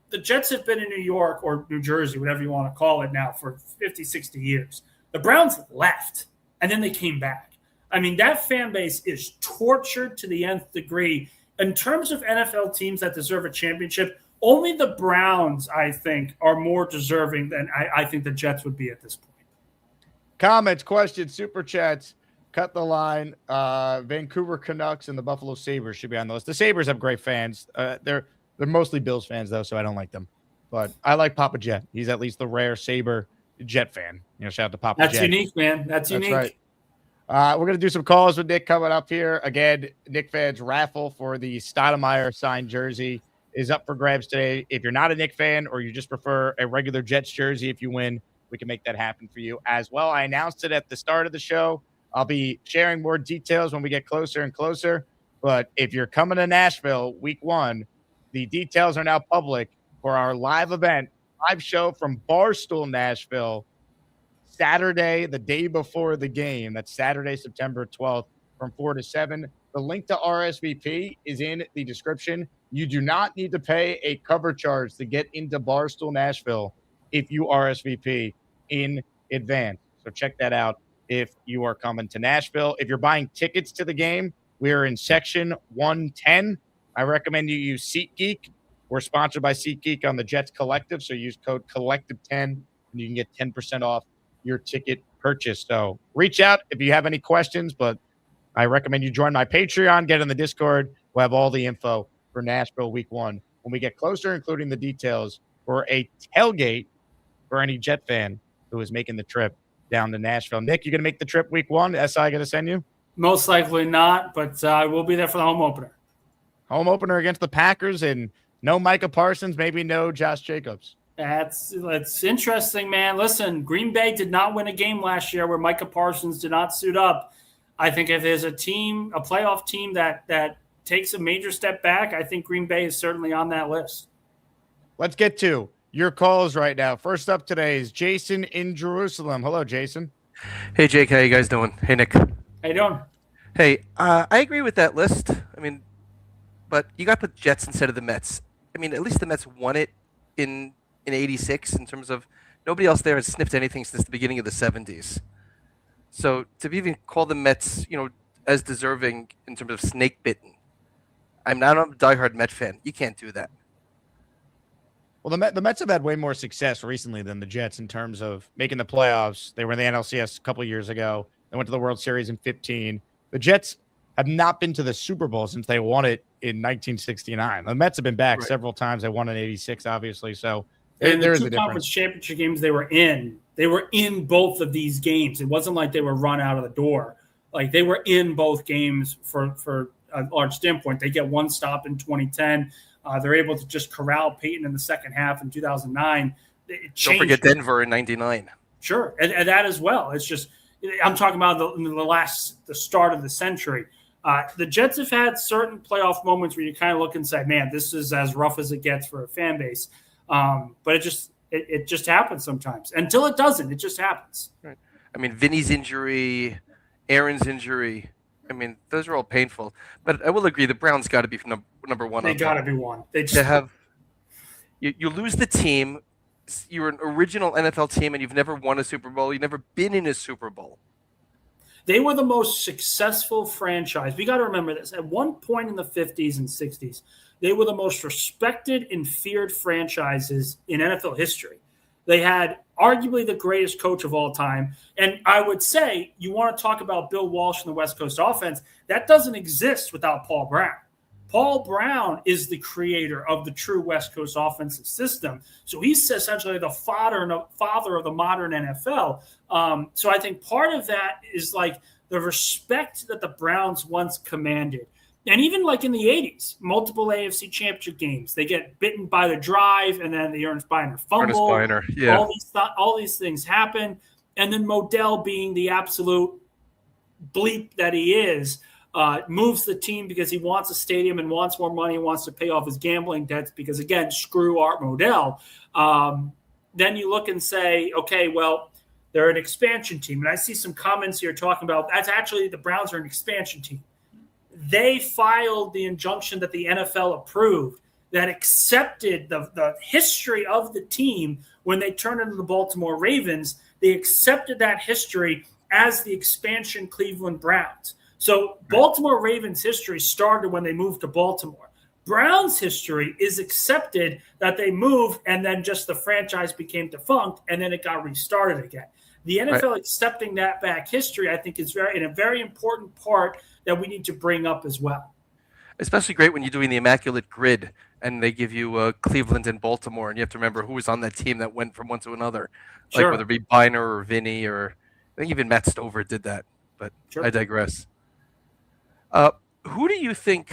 the Jets have been in New York or New Jersey, whatever you want to call it now, for 50, 60 years. The Browns left, and then they came back. I mean, that fan base is tortured to the nth degree. In terms of NFL teams that deserve a championship, only the Browns, I think, are more deserving than I think the Jets would be at this point. Comments, questions, super chats. Cut the line. Vancouver Canucks and the Buffalo Sabres should be on the list. The Sabres have great fans. They're mostly Bills fans, though, so I don't like them. But I like Papa Jet. He's at least the rare Sabre Jet fan. Shout out to Papa Jet. That's unique, man. That's unique. Right. We're going to do some calls with Nick coming up here. Again, Nick fans raffle for the Stoudemire signed jersey is up for grabs today. If you're not a Nick fan or you just prefer a regular Jets jersey, if you win, we can make that happen for you as well. I announced it at the start of the show. I'll be sharing more details when we get closer and closer. But if you're coming to Nashville week 1, the details are now public for our live event, live show from Barstool Nashville, Saturday, the day before the game. That's Saturday, September 12th from 4 to 7. The link to RSVP is in the description. You do not need to pay a cover charge to get into Barstool Nashville if you RSVP in advance. So check that out if you are coming to Nashville. If you're buying tickets to the game, we are in section 110. I recommend you use SeatGeek. We're sponsored by SeatGeek on the Jets Collective, so use code Collective10 and you can get 10% off your ticket purchase. So reach out if you have any questions, but I recommend you join my Patreon, get in the Discord. We'll have all the info for Nashville week 1 when we get closer, including the details for a tailgate for any Jet fan who is making the trip down to Nashville. Nick, you going to make the trip week 1? SI going to send you? Most likely not, but I will be there for the home opener. Home opener against the Packers, and no Micah Parsons, maybe no Josh Jacobs. That's interesting, man. Listen, Green Bay did not win a game last year where Micah Parsons did not suit up. I think if there's a team, a playoff team that takes a major step back, I think Green Bay is certainly on that list. Let's get to your calls right now. First up today is Jason in Jerusalem. Hello, Jason. Hey, Jake. How you guys doing? Hey, Nick. How you doing? Hey, I agree with that list. I mean, but you got to put Jets instead of the Mets. I mean, at least the Mets won it in '86 in terms of nobody else there has sniffed anything since the beginning of the '70s. So to even call the Mets, as deserving in terms of snake bitten, I'm not a diehard Met fan. You can't do that. Well, the Mets have had way more success recently than the Jets in terms of making the playoffs. They were in the NLCS a couple of years ago. They went to the World Series in 2015. The Jets have not been to the Super Bowl since they won it in 1969. The Mets have been back several times. They won in '86, obviously. So there is a difference. Conference championship games they were in both of these games. It wasn't like they were run out of the door. Like they were in both games for a large standpoint. They get one stop in 2010. They're able to just corral Peyton in the second half in 2009. Don't forget Denver in '99. Sure, and that as well. It's just I'm talking about the start of the century. The Jets have had certain playoff moments where you kind of look and say, "Man, this is as rough as it gets for a fan base." But it just happens sometimes. Until it doesn't, it just happens. Right. I mean, Vinny's injury, Aaron's injury. I mean, those are all painful. But I will agree, the Browns got to be number one. They got to be one. They just you lose the team. You're an original NFL team, and you've never won a Super Bowl. You've never been in a Super Bowl. They were the most successful franchise. We got to remember this. At one point in the 50s and 60s, they were the most respected and feared franchises in NFL history. They had arguably the greatest coach of all time. And I would say, you want to talk about Bill Walsh and the West Coast offense, that doesn't exist without Paul Brown. Paul Brown is the creator of the true West Coast offensive system. So he's essentially the father of the modern NFL. So I think part of that is like the respect that the Browns once commanded. And even like in the 80s, multiple AFC championship games, they get bitten by the drive and then the Ernest Biner fumble. Yeah. All these things happen. And then Modell, being the absolute bleep that he is, moves the team because he wants a stadium and wants more money and wants to pay off his gambling debts because, again, screw Art Modell. Then you look and say, okay, well, they're an expansion team. And I see some comments here talking about that's actually the Browns are an expansion team. They filed the injunction that the NFL approved that accepted the history of the team when they turned into the Baltimore Ravens. They accepted that history as the expansion Cleveland Browns. So Baltimore Ravens history started when they moved to Baltimore. Browns history is accepted that they moved and then just the franchise became defunct and then it got restarted again. The NFL accepting that back history, I think, is a very important part that we need to bring up as well. Especially great when you're doing the immaculate grid and they give you Cleveland and Baltimore, and you have to remember who was on that team that went from one to another, like whether it be Biner or Vinny, or I think even Matt Stover did that. But I digress. Who do you think?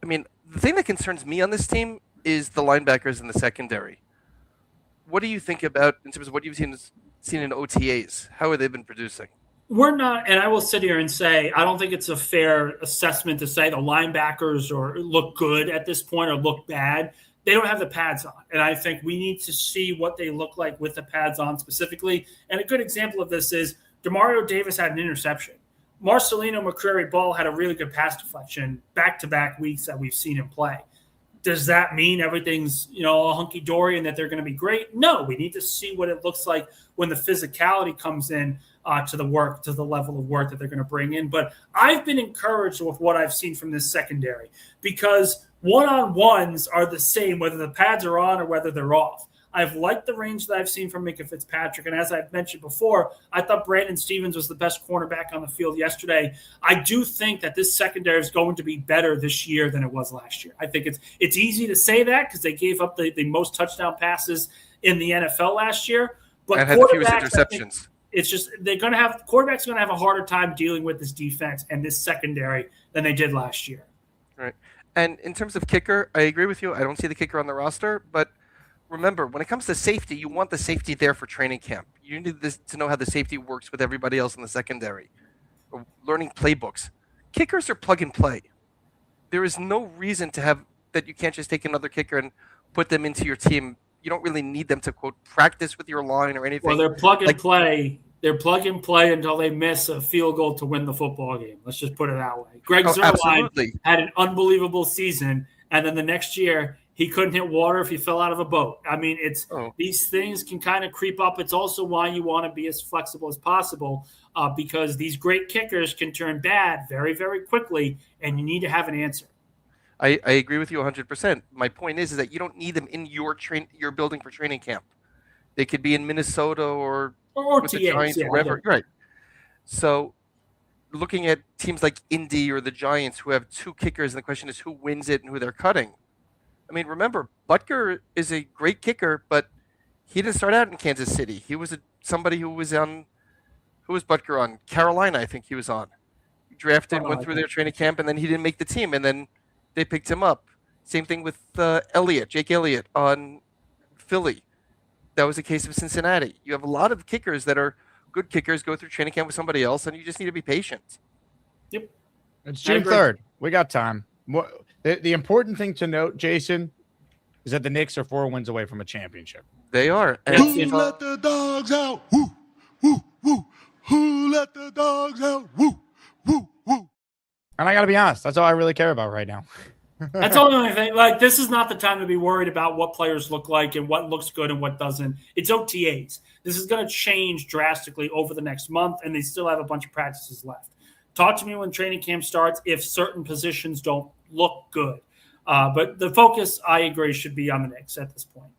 I mean, the thing that concerns me on this team is the linebackers in the secondary. What do you think about in terms of what you've seen in OTAs? How have they been producing? We're not, and I will sit here and say, I don't think it's a fair assessment to say the linebackers look good at this point or look bad. They don't have the pads on, and I think we need to see what they look like with the pads on specifically. And a good example of this is Demario Davis had an interception. Marcelino McCrary-Ball had a really good pass deflection back-to-back weeks that we've seen him play. Does that mean everything's, all hunky-dory and that they're going to be great? No, we need to see what it looks like when the physicality comes in to the level of work that they're going to bring in. But I've been encouraged with what I've seen from this secondary because one-on-ones are the same, whether the pads are on or whether they're off. I've liked the range that I've seen from Minka Fitzpatrick. And as I've mentioned before, I thought Brandon Stevens was the best cornerback on the field yesterday. I do think that this secondary is going to be better this year than it was last year. I think it's easy to say that because they gave up the most touchdown passes in the NFL last year. But and had the fewest interceptions. It's just quarterbacks are going to have a harder time dealing with this defense and this secondary than they did last year. Right. And in terms of kicker, I agree with you. I don't see the kicker on the roster, but remember, when it comes to safety, you want the safety there for training camp. You need to know how the safety works with everybody else in the secondary. Or learning playbooks. Kickers are plug and play. There is no reason to have that you can't just take another kicker and put them into your team you don't really need them to quote practice with your line or anything. Well, they're plug and play. They're plug and play until they miss a field goal to win the football game. Let's just put it that way. Greg Zuerlein had an unbelievable season, and then the next year he couldn't hit water if he fell out of a boat. I mean, these things can kind of creep up. It's also why you want to be as flexible as possible because these great kickers can turn bad very, very quickly, and you need to have an answer. I agree with you 100%. My point is that you don't need them in your building for training camp. They could be in Minnesota or with the Giants, wherever. Right. So looking at teams like Indy or the Giants who have 2 kickers, and the question is who wins it and who they're cutting. I mean, remember, Butker is a great kicker, but he didn't start out in Kansas City. He was somebody who was on – who was Butker on? Carolina, I think he was on. He drafted, went through their training camp, and then he didn't make the team, and then they picked him up. Same thing with Jake Elliott on Philly. That was a case of Cincinnati. You have a lot of kickers that are good kickers, go through training camp with somebody else, and you just need to be patient. Yep. It's June 3rd. We got time. The important thing to note, Jason, is that the Knicks are 4 wins away from a championship. They are. And who let the dogs out? Woo, woo, woo. Who let the dogs out? Woo, woo, woo. And I got to be honest, that's all I really care about right now. That's all the only thing. Like, this is not the time to be worried about what players look like and what looks good and what doesn't. It's OTAs. This is going to change drastically over the next month, and they still have a bunch of practices left. Talk to me when training camp starts if certain positions don't look good. But the focus, I agree, should be on the Knicks at this point.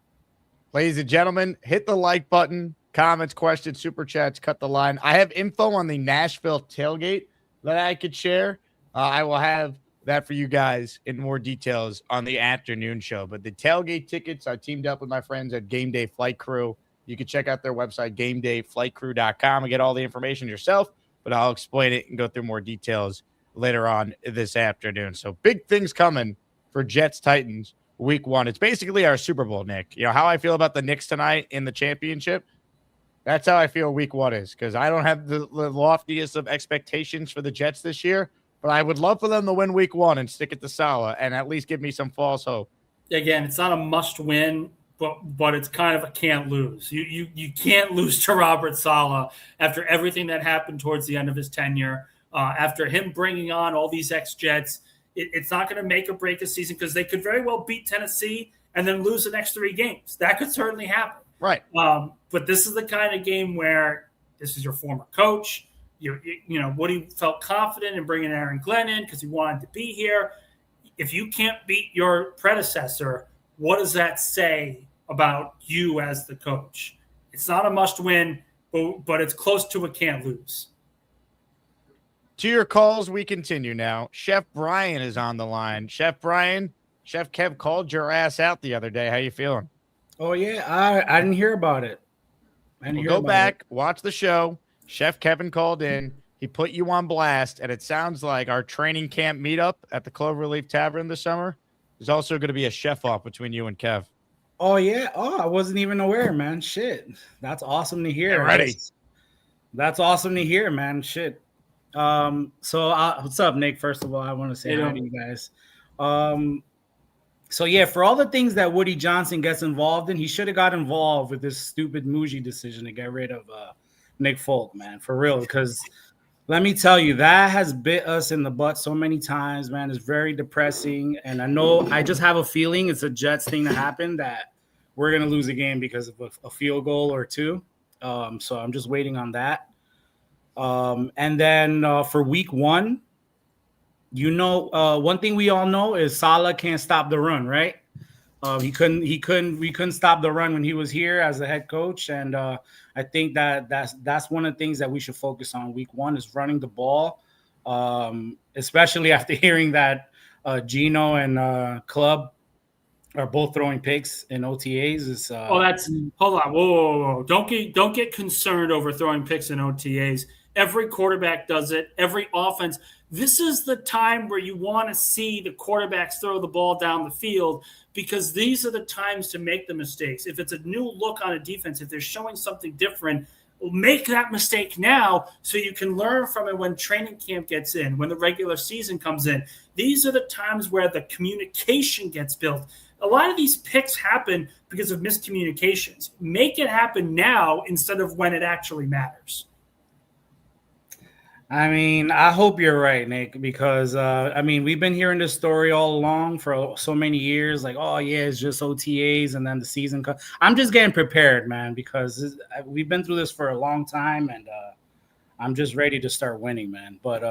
Ladies and gentlemen, hit the like button, comments, questions, super chats, cut the line. I have info on the Nashville tailgate that I could share. I will have that for you guys in more details on the afternoon show. But the tailgate tickets, I teamed up with my friends at Game Day Flight Crew. You can check out their website, gamedayflightcrew.com, and get all the information yourself. But I'll explain it and go through more details later on this afternoon. So big things coming for Jets Titans week 1. It's basically our Super Bowl, Nick. You know how I feel about the Knicks tonight in the championship? That's how I feel week 1 is, because I don't have the loftiest of expectations for the Jets this year. But I would love for them to win week 1 and stick it to Salah and at least give me some false hope. Again, it's not a must win, but it's kind of a can't lose. You can't lose to Robert Saleh after everything that happened towards the end of his tenure. After him bringing on all these ex-Jets, it's not going to make or break a season because they could very well beat Tennessee and then lose the next 3 games. That could certainly happen. Right. But this is the kind of game where this is your former coach. Woody felt confident in bringing Aaron Glenn in because he wanted to be here. If you can't beat your predecessor, what does that say about you as the coach? It's not a must-win, but it's close to a can't lose. To your calls, we continue now. Chef Brian is on the line. Chef Brian, Chef Kev called your ass out the other day. How you feeling? Oh, yeah. I didn't hear about it. Go back, watch the show. Chef Kevin called in. He put you on blast, and it sounds like our training camp meetup at the Cloverleaf Tavern this summer is also going to be a chef-off between you and Kev. Oh, yeah? Oh, I wasn't even aware, man. Shit. That's awesome to hear. Get ready. That's awesome to hear, man. Shit. What's up, Nick? First of all, I want to say hi to you guys. So, yeah, for all the things that Woody Johnson gets involved in, he should have got involved with this stupid Muji decision to get rid of Nick Folk, man, for real. Because let me tell you, that has bit us in the butt so many times, man. It's very depressing. And I just have a feeling it's a Jets thing to happen that we're going to lose a game because of a field goal or 2. So I'm just waiting on that. And then for week 1, one thing we all know is Salah can't stop the run, right? We couldn't stop the run when he was here as the head coach. And I think that's one of the things that we should focus on week 1 is running the ball, especially after hearing that Gino and Club are both throwing picks in OTAs. Hold on. Whoa. Don't get concerned over throwing picks in OTAs. Every quarterback does it. Every offense. This is the time where you want to see the quarterbacks throw the ball down the field because these are the times to make the mistakes. If it's a new look on a defense, if they're showing something different, make that mistake now so you can learn from it when training camp gets in, when the regular season comes in. These are the times where the communication gets built. A lot of these picks happen because of miscommunications. Make it happen now instead of when it actually matters. I mean, I hope you're right, Nick, because we've been hearing this story all along for so many years. Like, oh yeah, it's just OTAs, and then the season. I'm just getting prepared, man, because we've been through this for a long time, and I'm just ready to start winning, man. But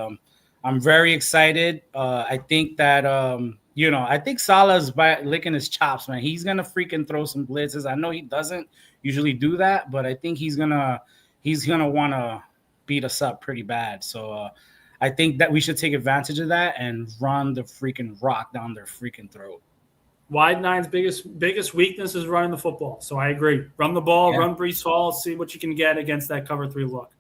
I'm very excited. I think that I think Salah's licking his chops, man. He's gonna freaking throw some blitzes. I know he doesn't usually do that, but I think he's gonna want to beat us up pretty bad. So I think that we should take advantage of that and run the freaking rock down their freaking throat. Wide nine's biggest weakness is running the football. So I agree. Run the ball, run Breece Hall, see what you can get against that cover 3 look.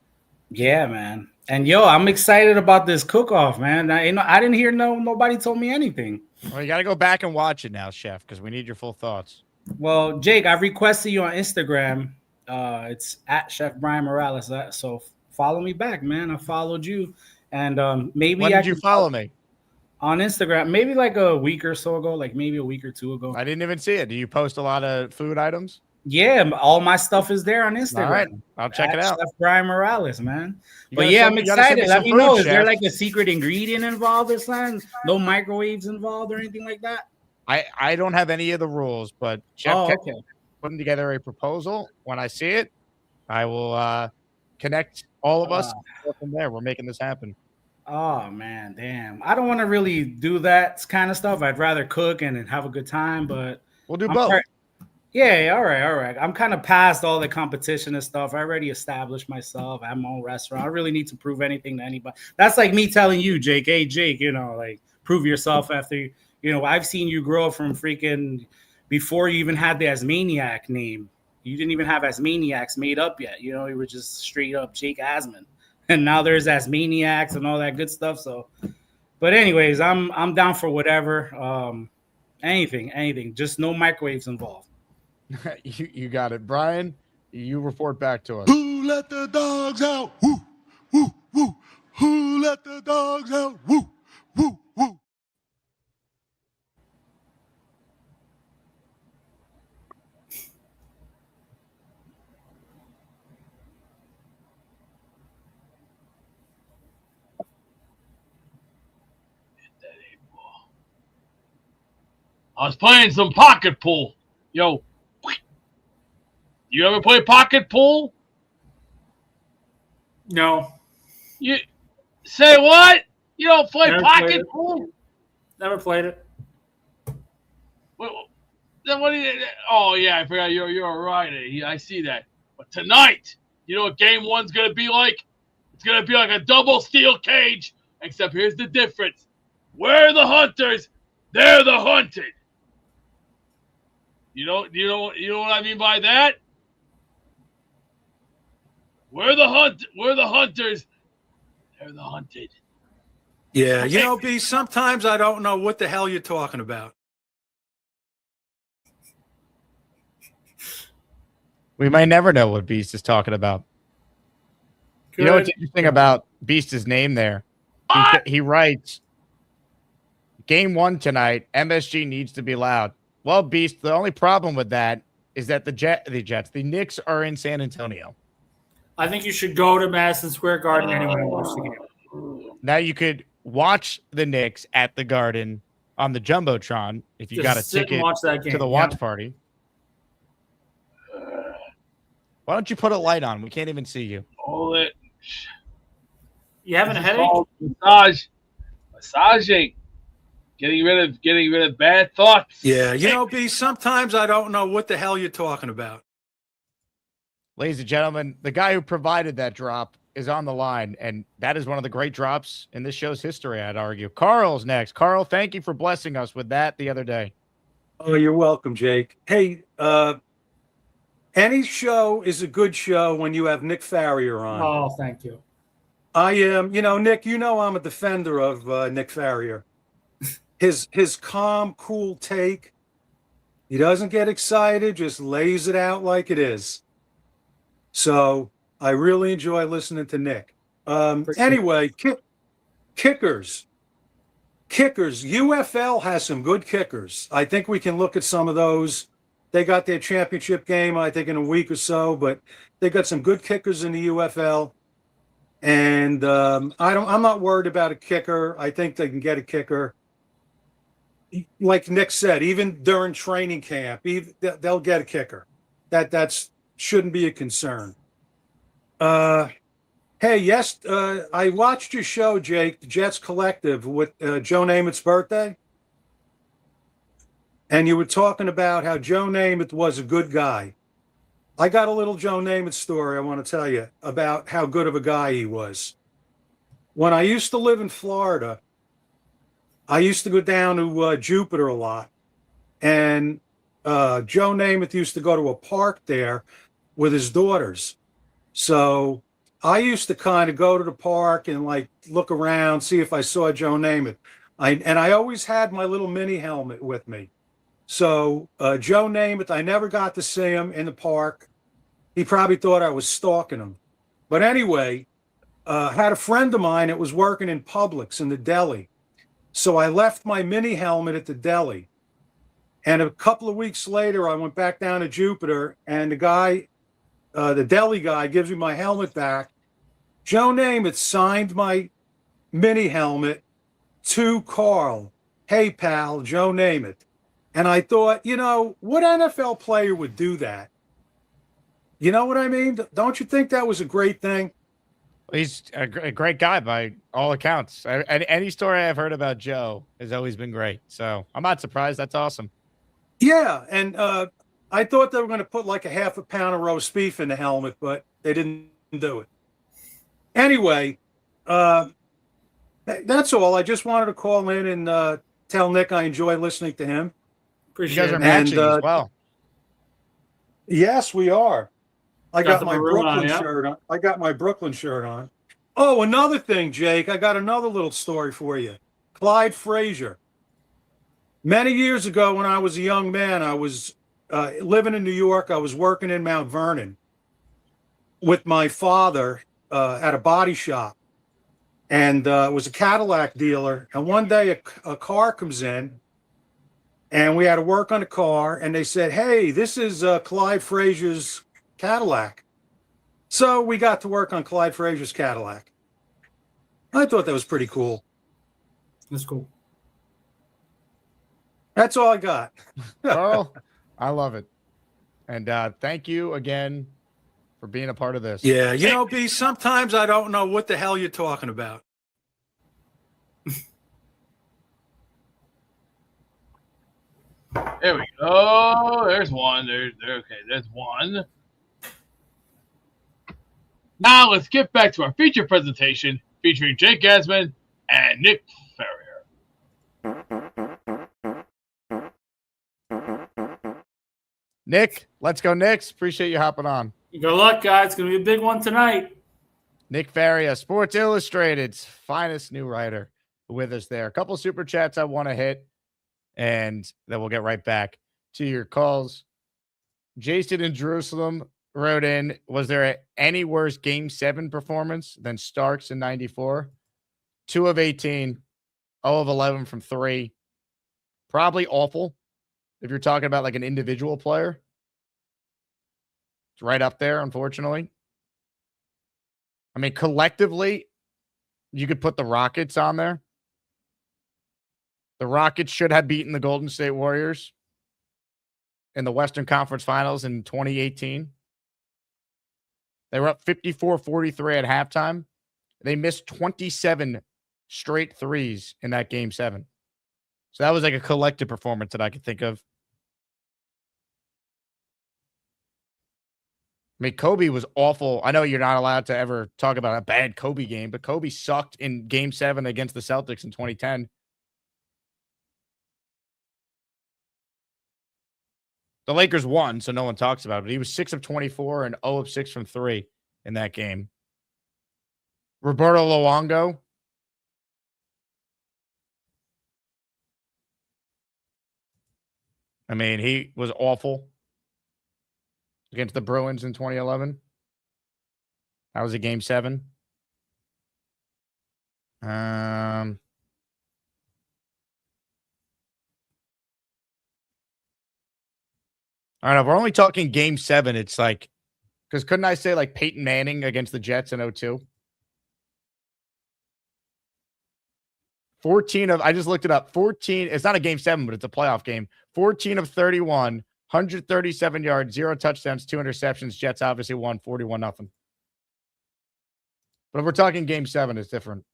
Yeah, man. And I'm excited about this cook-off, man. I didn't hear nobody told me anything. Well, you got to go back and watch it now, Chef, because we need your full thoughts. Well, Jake, I requested you on Instagram. It's at Chef Brian Morales. So follow me back, man. I followed you, and maybe when did you follow me on Instagram? Maybe like a week or so ago, like maybe a week or 2 ago. I didn't even see it. Do you post a lot of food items? Yeah, all my stuff is there on Instagram. All right, I'll check it out. Chef Brian Morales, man. But yeah, I'm excited. Let me know. Is there like a secret ingredient involved or something? No microwaves involved or anything like that? I don't have any of the rules, but Chef putting together a proposal. When I see it, I will connect all of us from there. We're making this happen. Oh man, damn! I don't want to really do that kind of stuff. I'd rather cook and have a good time, but we'll do both. Yeah, all right. I'm kind of past all the competition and stuff. I already established myself. I have my own restaurant. I really need to prove anything to anybody. That's like me telling you, Jake, hey, Jake, like prove yourself after, I've seen you grow from freaking before you even had the Asmaniac name. You didn't even have Asmaniacs made up yet. You were just straight up Jake Asman. And now there's Asmaniacs and all that good stuff. So, but anyways, I'm down for whatever. Anything. Just no microwaves involved. You got it, Brian. You report back to us. Who let the dogs out? Woo, woo, woo. Who let the dogs out? Woo, woo, woo. I was playing some pocket pool. Yo, you ever play pocket pool? No. You say what? You don't play pocket pool? Never played it. Then what do you? Oh yeah, I forgot you're a rider. I see that. But tonight, you know what game one's gonna be like? It's gonna be like a double steel cage. Except here's the difference: we're the hunters, they're the hunted. You know what I mean by that? We're the hunters, they're the hunted. Yeah, B, sometimes I don't know what the hell you're talking about. We might never know what Beast is talking about. Good. You know what's interesting about Beast's name there? He writes, Game 1 tonight, MSG needs to be loud. Well, Beast, the only problem with that is that the Knicks are in San Antonio. I think you should go to Madison Square Garden anyway and watch the game. Now you could watch the Knicks at the Garden on the Jumbotron if you got a ticket to the watch party. Why don't you put a light on? We can't even see you. Hold it. You having a headache? Massaging. Getting rid of bad thoughts. Yeah, B, sometimes I don't know what the hell you're talking about. Ladies and gentlemen, the guy who provided that drop is on the line, and that is one of the great drops in this show's history, I'd argue. Carl's next. Carl, thank you for blessing us with that the other day. Oh, you're welcome, Jake. Hey, any show is a good show when you have Nick Faria on. Oh, thank you. I am, Nick, I'm a defender of Nick Faria. His calm, cool take. He doesn't get excited, just lays it out like it is. So I really enjoy listening to Nick. Anyway, kickers. Kickers. UFL has some good kickers. I think we can look at some of those. They got their championship game, I think, in a week or so, but they got some good kickers in the UFL. And I'm not worried about a kicker. I think they can get a kicker. Like Nick said, even during training camp, they'll get a kicker. That's shouldn't be a concern. Hey, yes, I watched your show, Jake, the Jets Collective, with Joe Namath's birthday. And you were talking about how Joe Namath was a good guy. I got a little Joe Namath story I want to tell you about how good of a guy he was. When I used to live in Florida, I used to go down to Jupiter a lot. And Joe Namath used to go to a park there with his daughters. So I used to kind of go to the park and like look around, see if I saw Joe Namath. I always had my little mini helmet with me. So Joe Namath, I never got to see him in the park. He probably thought I was stalking him. But anyway, had a friend of mine that was working in Publix in the deli. So I left my mini helmet at the deli. And a couple of weeks later, I went back down to Jupiter, and the guy, the deli guy, gives me my helmet back. Joe Namath signed my mini helmet to Carl. Hey, pal, Joe Namath. And I thought, what NFL player would do that? You know what I mean? Don't you think that was a great thing? He's a great guy by all accounts. Any story I've heard about Joe has always been great. So I'm not surprised. That's awesome. Yeah, and I thought they were going to put like a half a pound of roast beef in the helmet, but they didn't do it. Anyway, that's all. I just wanted to call in and tell Nick I enjoy listening to him. Appreciate you guys are matching as well. Yes, we are. I got my Brooklyn yeah. shirt on. I got my Brooklyn shirt on. Oh, another thing, Jake. I got another little story for you. Clyde Frazier. Many years ago, when I was a young man, I was living in New York. I was working in Mount Vernon with my father at a body shop, and was a Cadillac dealer. And one day, a car comes in, and we had to work on the car. And they said, "Hey, this is Clyde Frazier's Cadillac." So we got to work on Clyde Frazier's Cadillac. I thought that was pretty cool. That's cool. That's all I got. Carl, I love it. And thank you again for being a part of this. Yeah, B, sometimes I don't know what the hell you're talking about. There we go. There's one. Okay, there's one. Now let's get back to our feature presentation featuring Jake Asman and Nick Faria. Nick, let's go, Knicks. Appreciate you hopping on. Good luck, guys. It's going to be a big one tonight. Nick Faria, Sports Illustrated's finest new writer, with us there. A couple super chats I want to hit, and then we'll get right back to your calls. Jason in Jerusalem wrote in, was there any worse Game 7 performance than Starks in 94? 2 of 18, 0 of 11 from 3. Probably awful if you're talking about like an individual player. It's right up there, unfortunately. I mean, collectively, you could put the Rockets on there. The Rockets should have beaten the Golden State Warriors in the Western Conference Finals in 2018. They were up 54-43 at halftime. They missed 27 straight threes in that Game 7. So that was like a collective performance that I could think of. I mean, Kobe was awful. I know you're not allowed to ever talk about a bad Kobe game, but Kobe sucked in Game 7 against the Celtics in 2010. The Lakers won, so no one talks about it, but he was 6 of 24 and 0 of 6 from 3 in that game. Roberto Luongo. I mean, he was awful against the Bruins in 2011. That was a Game 7. All right, if we're only talking game 7, it's like, because couldn't I say like Peyton Manning against the Jets in 02? 14 of, I just looked it up. 14, it's not a game 7, but it's a playoff game. 14 of 31, 137 yards, 0 touchdowns, 2 interceptions. Jets obviously won 41-0. But if we're talking game 7, it's different.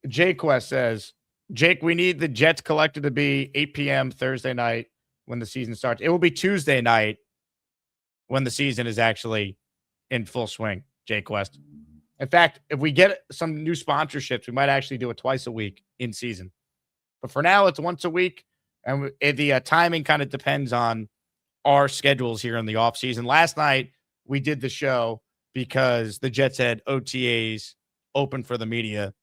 Jake West says, Jake, we need the Jets collected to be 8 p.m. Thursday night when the season starts. It will be Tuesday night when the season is actually in full swing, Jake West. In fact, if we get some new sponsorships, we might actually do it twice a week in season. But for now, it's once a week. And the timing kind of depends on our schedules here in the offseason. Last night, we did the show because the Jets had OTAs open for the media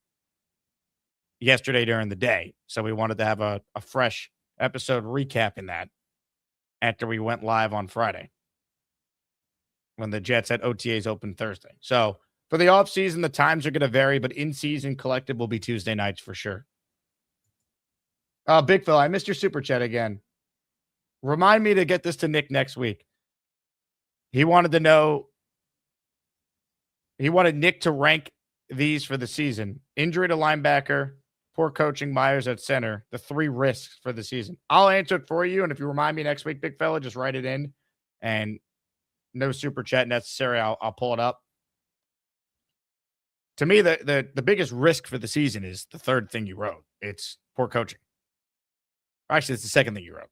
yesterday during the day. So we wanted to have a fresh episode recapping that after we went live on Friday when the Jets had OTAs open Thursday. So for the offseason, the times are going to vary, but in-season collective will be Tuesday nights for sure. Big Phil, I missed your super chat again. Remind me to get this to Nick next week. He wanted to know, he wanted Nick to rank these for the season. Injury to linebacker, poor coaching, Myers at center, the 3 risks for the season. I'll answer it for you, and if you remind me next week, big fella, just write it in, and no super chat necessary. I'll pull it up. To me, the biggest risk for the season is the third thing you wrote. It's poor coaching. Actually, it's the second thing you wrote.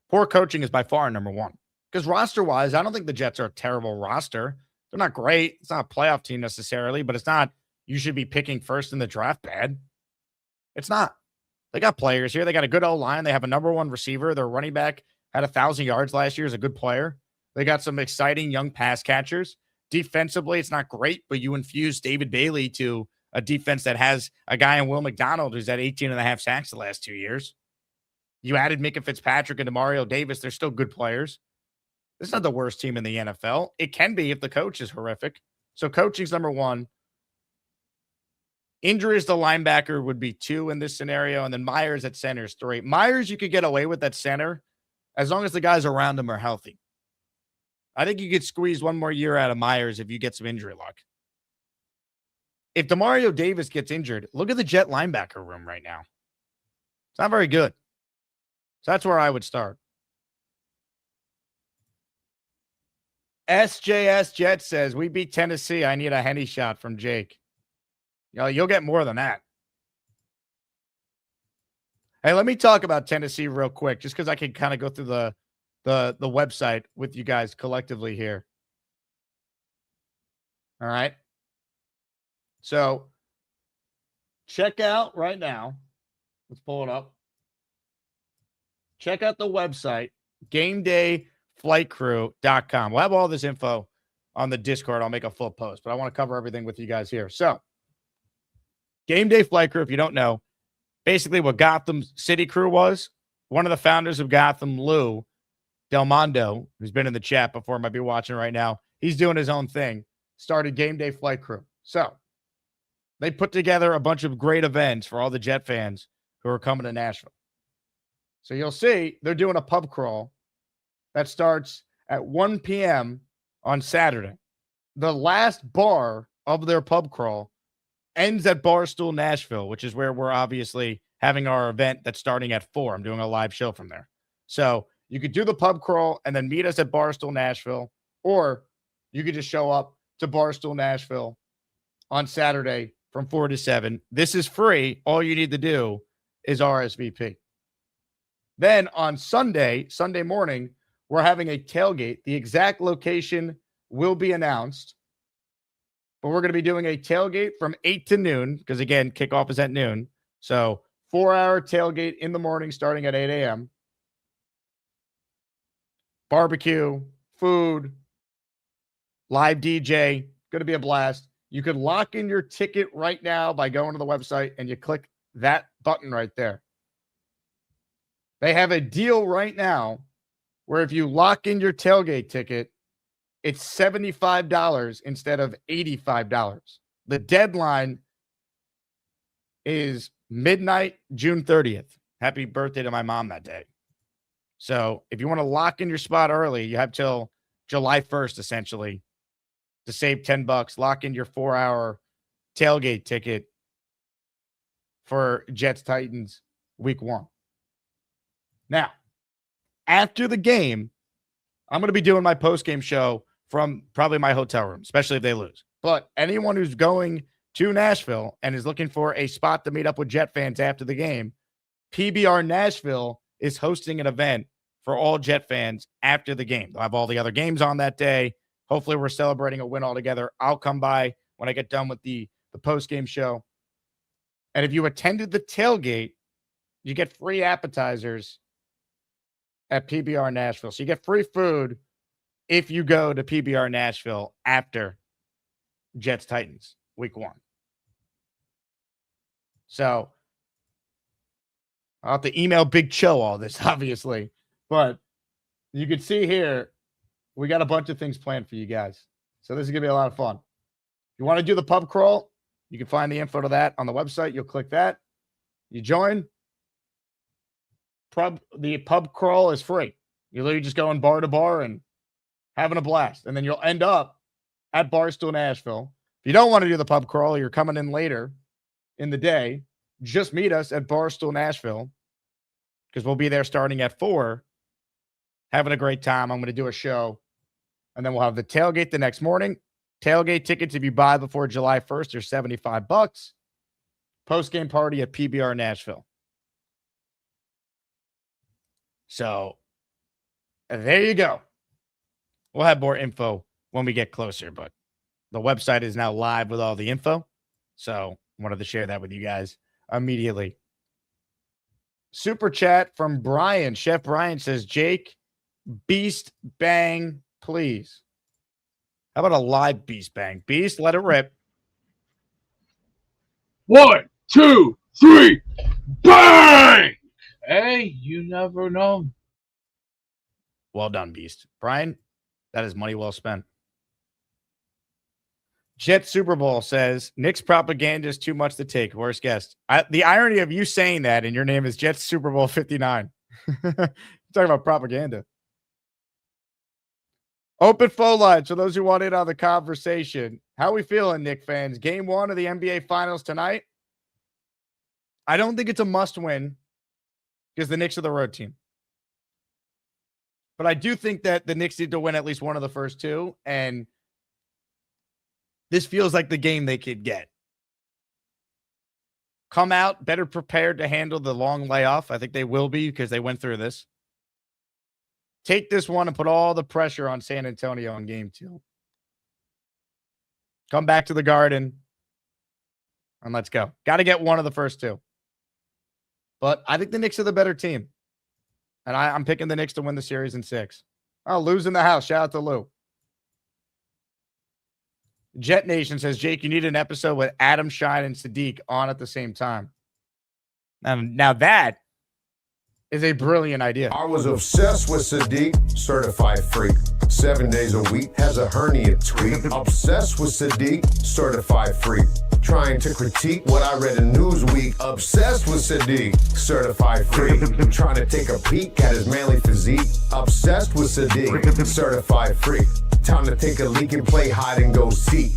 Poor coaching is by far number 1. Because roster-wise, I don't think the Jets are a terrible roster. They're not great. It's not a playoff team necessarily, but it's not you should be picking first in the draft bad. It's not. They got players here. They got a good O-line. They have a number 1 receiver. Their running back had 1,000 yards last year. Is a good player. They got some exciting young pass catchers. Defensively, it's not great, but you infuse David Bailey to a defense that has a guy in Will McDonald who's had 18.5 sacks the last 2 years. You added Minka Fitzpatrick and Mario Davis. They're still good players. This is not the worst team in the NFL. It can be if the coach is horrific. So coaching's number 1. Injuries to linebacker would be 2 in this scenario, and then Myers at center is 3. Myers, you could get away with at center as long as the guys around him are healthy. I think you could squeeze 1 more year out of Myers if you get some injury luck. If DeMario Davis gets injured, look at the Jet linebacker room right now. It's not very good. So that's where I would start. SJS Jet says, we beat Tennessee. I need a Henny shot from Jake. You'll get more than that. Hey, let me talk about Tennessee real quick, just because I can kind of go through the website with you guys collectively here. All right. So check out right now. Let's pull it up. Check out the website, GameDayFlightCrew.com. We'll have all this info on the Discord. I'll make a full post, but I want to cover everything with you guys here. So Game Day Flight Crew, if you don't know, basically what Gotham City Crew was, one of the founders of Gotham, Lou Del Mondo, who's been in the chat before, might be watching right now. He's doing his own thing, started Game Day Flight Crew. So they put together a bunch of great events for all the Jet fans who are coming to Nashville. So you'll see they're doing a pub crawl that starts at 1 p.m. on Saturday. The last bar of their pub crawl ends at Barstool Nashville, which is where we're obviously having our event that's starting at 4. I'm doing a live show from there. So you could do the pub crawl and then meet us at Barstool Nashville, or you could just show up to Barstool Nashville on Saturday from 4 to 7. This is free. All you need to do is RSVP. Then on Sunday morning, we're having a tailgate. The exact location will be announced, but we're going to be doing a tailgate from 8 to noon because, again, kickoff is at noon. So 4-hour tailgate in the morning starting at 8 a.m. Barbecue, food, live DJ. Going to be a blast. You could lock in your ticket right now by going to the website and you click that button right there. They have a deal right now where if you lock in your tailgate ticket, it's $75 instead of $85. The deadline is midnight, June 30th. Happy birthday to my mom that day. So if you want to lock in your spot early, you have till July 1st, essentially, to save $10. Lock in your 4-hour tailgate ticket for Jets Titans week 1. Now, after the game, I'm going to be doing my post-game show from probably my hotel room, especially if they lose. But anyone who's going to Nashville and is looking for a spot to meet up with Jet fans after the game, PBR Nashville is hosting an event for all Jet fans after the game. They'll have all the other games on that day. Hopefully we're celebrating a win all together. I'll come by when I get done with the post-game show. And if you attended the tailgate, you get free appetizers at PBR Nashville. So you get free food if you go to PBR Nashville after Jets Titans week 1. So I'll have to email Big Cho all this, obviously. But you can see here, we got a bunch of things planned for you guys. So this is going to be a lot of fun. If you want to do the pub crawl, you can find the info to that on the website. You'll click that. You join. The pub crawl is free. You're literally just going bar to bar and having a blast. And then you'll end up at Barstool Nashville. If you don't want to do the pub crawl, you're coming in later in the day, just meet us at Barstool Nashville because we'll be there starting at 4, having a great time. I'm going to do a show, and then we'll have the tailgate the next morning. Tailgate tickets, if you buy before July 1st, are $75. Post-game party at PBR Nashville. So there you go. We'll have more info when we get closer, but the website is now live with all the info. So wanted to share that with you guys immediately. Super chat from Brian. Chef Brian says, Jake, beast bang, please. How about a live beast bang? Beast, let it rip. 1, 2, 3, bang! Hey, you never know. Well done, Beast. Brian, that is money well spent. Jet Super Bowl says, Nick's propaganda is too much to take. Worst guest. The irony of you saying that and your name is Jet Super Bowl 59. Talking about propaganda. Open phone lines for those who want in on the conversation. How we feeling, Nick fans? Game 1 of the NBA Finals tonight. I don't think it's a must-win because the Knicks are the road team. But I do think that the Knicks need to win at least one of the first 2, and this feels like the game they could get. Come out better prepared to handle the long layoff. I think they will be because they went through this. Take this one and put all the pressure on San Antonio in game 2. Come back to the Garden and let's go. Got to get one of the first 2. But I think the Knicks are the better team. And I'm picking the Knicks to win the series in 6. Oh, Lou's in the house. Shout out to Lou. Jet Nation says, Jake, you need an episode with Adam Shine and Sadiq on at the same time. Now that is a brilliant idea. I was obsessed with Sadiq, certified freak. 7 days a week, has a hernia tweet. Obsessed with Sadiq, certified freak. Trying to critique what I read in Newsweek. Obsessed with Sadiq, certified freak. Trying to take a peek at his manly physique. Obsessed with Sadiq, certified freak. Time to take a leak and play hide and go seek.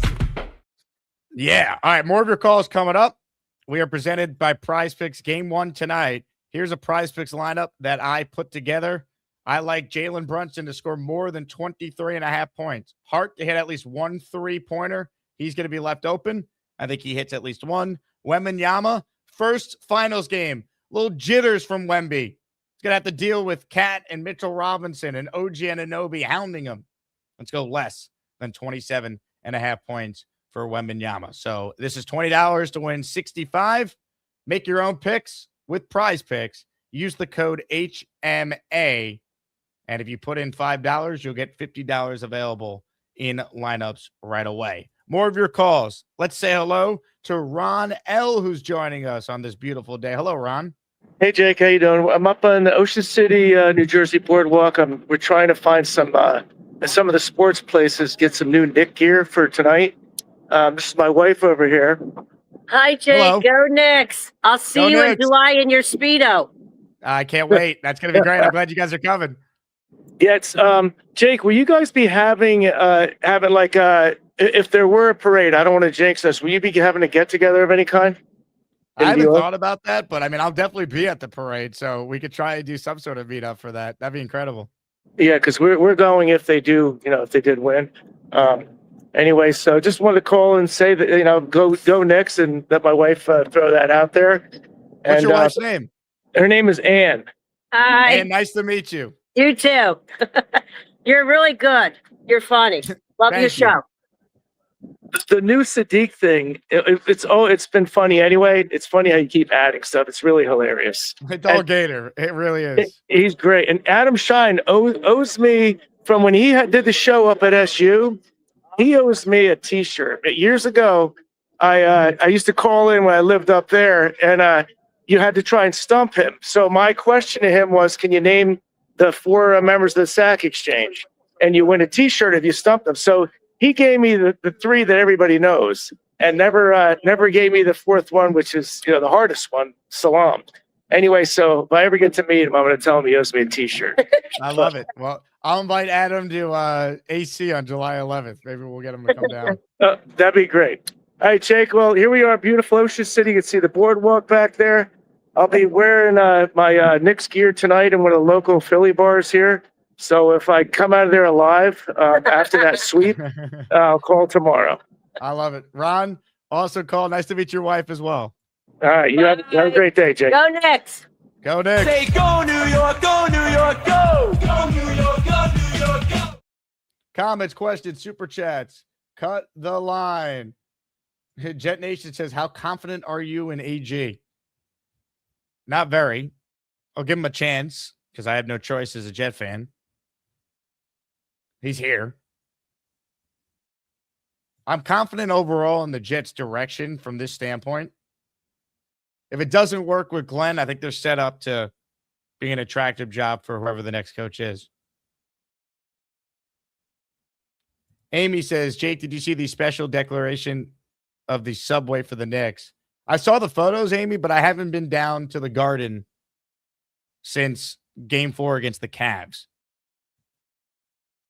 Yeah. All right. More of your calls coming up. We are presented by PrizePicks. Game 1 tonight. Here's a PrizePicks lineup that I put together. I like Jalen Brunson to score more than 23.5 points. Hart to hit at least 1 3-pointer. He's going to be left open. I think he hits at least 1. Wembanyama, first finals game. Little jitters from Wemby. He's going to have to deal with Cat and Mitchell Robinson and OG Anunoby hounding him. Let's go less than 27.5 points for Wembanyama. So this is $20 to win 65. Make your own picks with PrizePicks. Use the code HMA. And if you put in $5, you'll get $50 available in lineups right away. More of your calls. Let's say hello to Ron L., who's joining us on this beautiful day. Hello, Ron. Hey, Jake. How you doing? I'm up on the Ocean City, New Jersey boardwalk. We're trying to find some of the sports places, get some new Nick gear for tonight. This is my wife over here. Hi, Jake. Hello. Go Knicks. I'll see Go you Knicks. in July in your Speedo. I can't wait. That's going to be great. I'm glad you guys are coming. Yeah, it's Jake, will you guys be having like if there were a parade, I don't want to jinx us, will you be having a get together of any kind? I haven't thought about that, but I mean, I'll definitely be at the parade, so we could try and do some sort of meetup for that. That'd be incredible. Yeah, because we're going if they do, if they did win. Anyway, so just wanted to call and say that go Knicks, and let my wife throw that out there. What's your wife's name? Her name is Ann. Hi. Ann, nice to meet you. You too. You're really good. You're funny. Love your show. The new Sadiq thing, it's been funny anyway. It's funny how you keep adding stuff. It's really hilarious. It's all Gator. It really is. He's great. And Adam Shine owes me from when he did the show up at SU. He owes me a T-shirt. Years ago, I used to call in when I lived up there, and you had to try and stump him. So my question to him was, can you name the 4 members of the SAC Exchange? And you win a T-shirt if you stump them. So he gave me the 3 that everybody knows, and never gave me the 4th one, which is the hardest one, Salam. Anyway, so if I ever get to meet him, I'm going to tell him he owes me a T-shirt. I love it. Well, I'll invite Adam to AC on July 11th. Maybe we'll get him to come down. That'd be great. All right, Jake. Well, here we are, beautiful Ocean City. You can see the boardwalk back there. I'll be wearing my Knicks gear tonight in one of the local Philly bars here. So if I come out of there alive after that sweep, I'll call tomorrow. I love it. Ron, also call. Nice to meet your wife as well. All right. You have a great day, Jake. Go Knicks. Go Knicks. Say go New York, go New York, go! Go New York, go New York, go! Comments, questions, super chats. Cut the line. Jet Nation says, how confident are you in AG? Not very. I'll give him a chance because I have no choice as a Jet fan. He's here. I'm confident overall in the Jets' direction from this standpoint. If it doesn't work with Glenn, I think they're set up to be an attractive job for whoever the next coach is. Amy says, Jake, did you see the special declaration of the subway for the Knicks? I saw the photos, Amy, but I haven't been down to the Garden since Game 4 against the Cavs.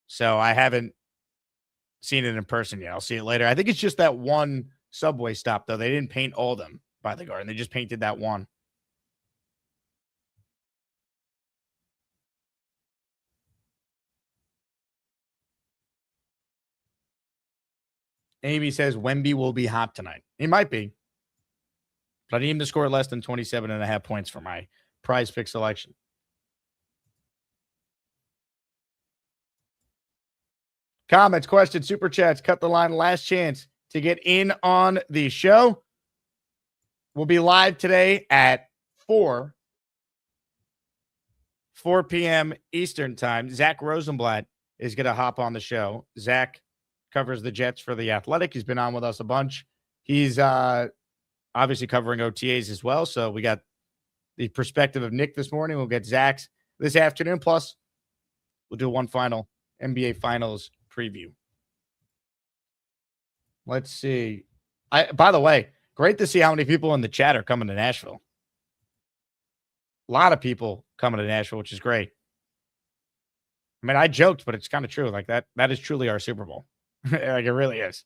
So I haven't seen it in person yet. I'll see it later. I think it's just that one subway stop, though. They didn't paint all of them by the Garden. They just painted that one. Amy says Wemby will be hot tonight. He might be. But I need him to score less than 27.5 points for my prize pick selection. Comments, questions, super chats, cut the line. Last chance to get in on the show. We'll be live today at 4 p.m. Eastern time. Zach Rosenblatt is going to hop on the show. Zach covers the Jets for The Athletic. He's been on with us a bunch. He's obviously covering OTAs as well. So we got the perspective of Nick this morning. We'll get Zach's this afternoon. Plus, we'll do one final NBA Finals preview. Let's see. By the way, great to see how many people in the chat are coming to Nashville. A lot of people coming to Nashville, which is great. I mean, I joked, but it's kind of true. Like that is truly our Super Bowl. Like it really is.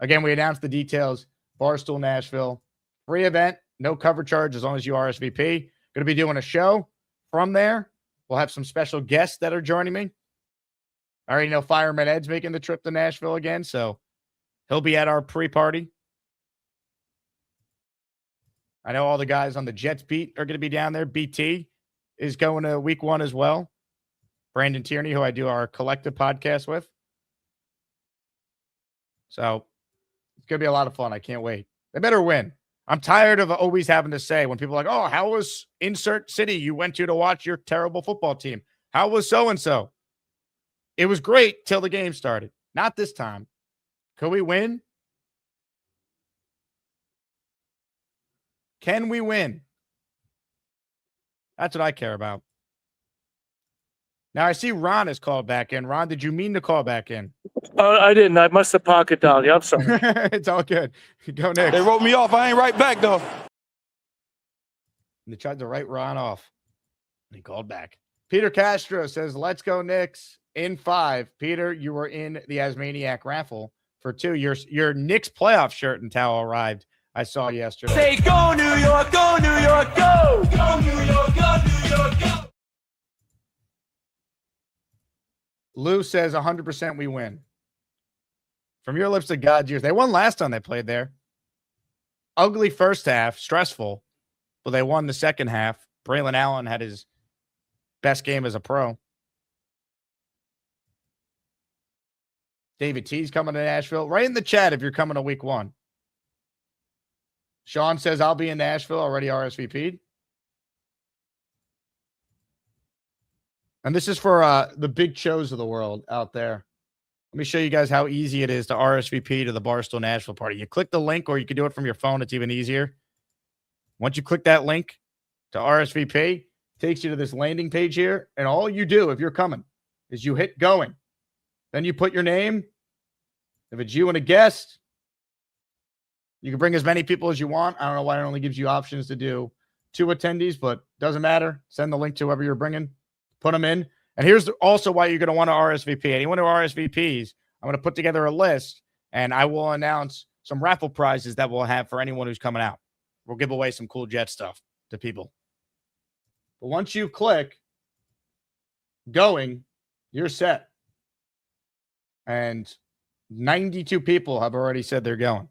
Again, we announced the details. Barstool Nashville. Free event. No cover charge as long as you RSVP. Going to be doing a show from there. We'll have some special guests that are joining me. I already know Fireman Ed's making the trip to Nashville again, so he'll be at our pre-party. I know all the guys on the Jets beat are going to be down there. BT is going to week 1 as well. Brandon Tierney, who I do our collective podcast with. So it's going to be a lot of fun. I can't wait. They better win. I'm tired of always having to say when people are like, oh, how was insert city you went to watch your terrible football team? How was so-and-so? It was great till the game started. Not this time. Could we win? Can we win? That's what I care about. Now, I see Ron has called back in. Ron, did you mean to call back in? I didn't. I must have pocket dialed you. I'm sorry. It's all good. Go next. They wrote me off. I ain't right back, though. They tried to write Ron off. He called back. Peter Castro says, let's go Knicks in 5. Peter, you were in the Asmaniac raffle for 2. Your Knicks playoff shirt and towel arrived. I saw yesterday. Say go New York, go New York, go! Go New York, go New York, go! Lou says 100% we win. From your lips to God's ears. They won last time they played there. Ugly first half, stressful, but they won the second half. Braylon Allen had his best game as a pro. David T's coming to Nashville. Right in the chat if you're coming to week 1. Sean says, I'll be in Nashville, already RSVP'd. And this is for the big shows of the world out there. Let me show you guys how easy it is to RSVP to the Barstool Nashville party. You click the link, or you can do it from your phone. It's even easier. Once you click that link to RSVP, it takes you to this landing page here. And all you do, if you're coming, is you hit going. Then you put your name. If it's you and a guest, you can bring as many people as you want. I don't know why it only gives you options to do 2 attendees, but doesn't matter. Send the link to whoever you're bringing. Put them in. And here's also why you're going to want to RSVP. Anyone who RSVPs, I'm going to put together a list, and I will announce some raffle prizes that we'll have for anyone who's coming out. We'll give away some cool Jet stuff to people. But once you click going, you're set. And 92 people have already said they're going.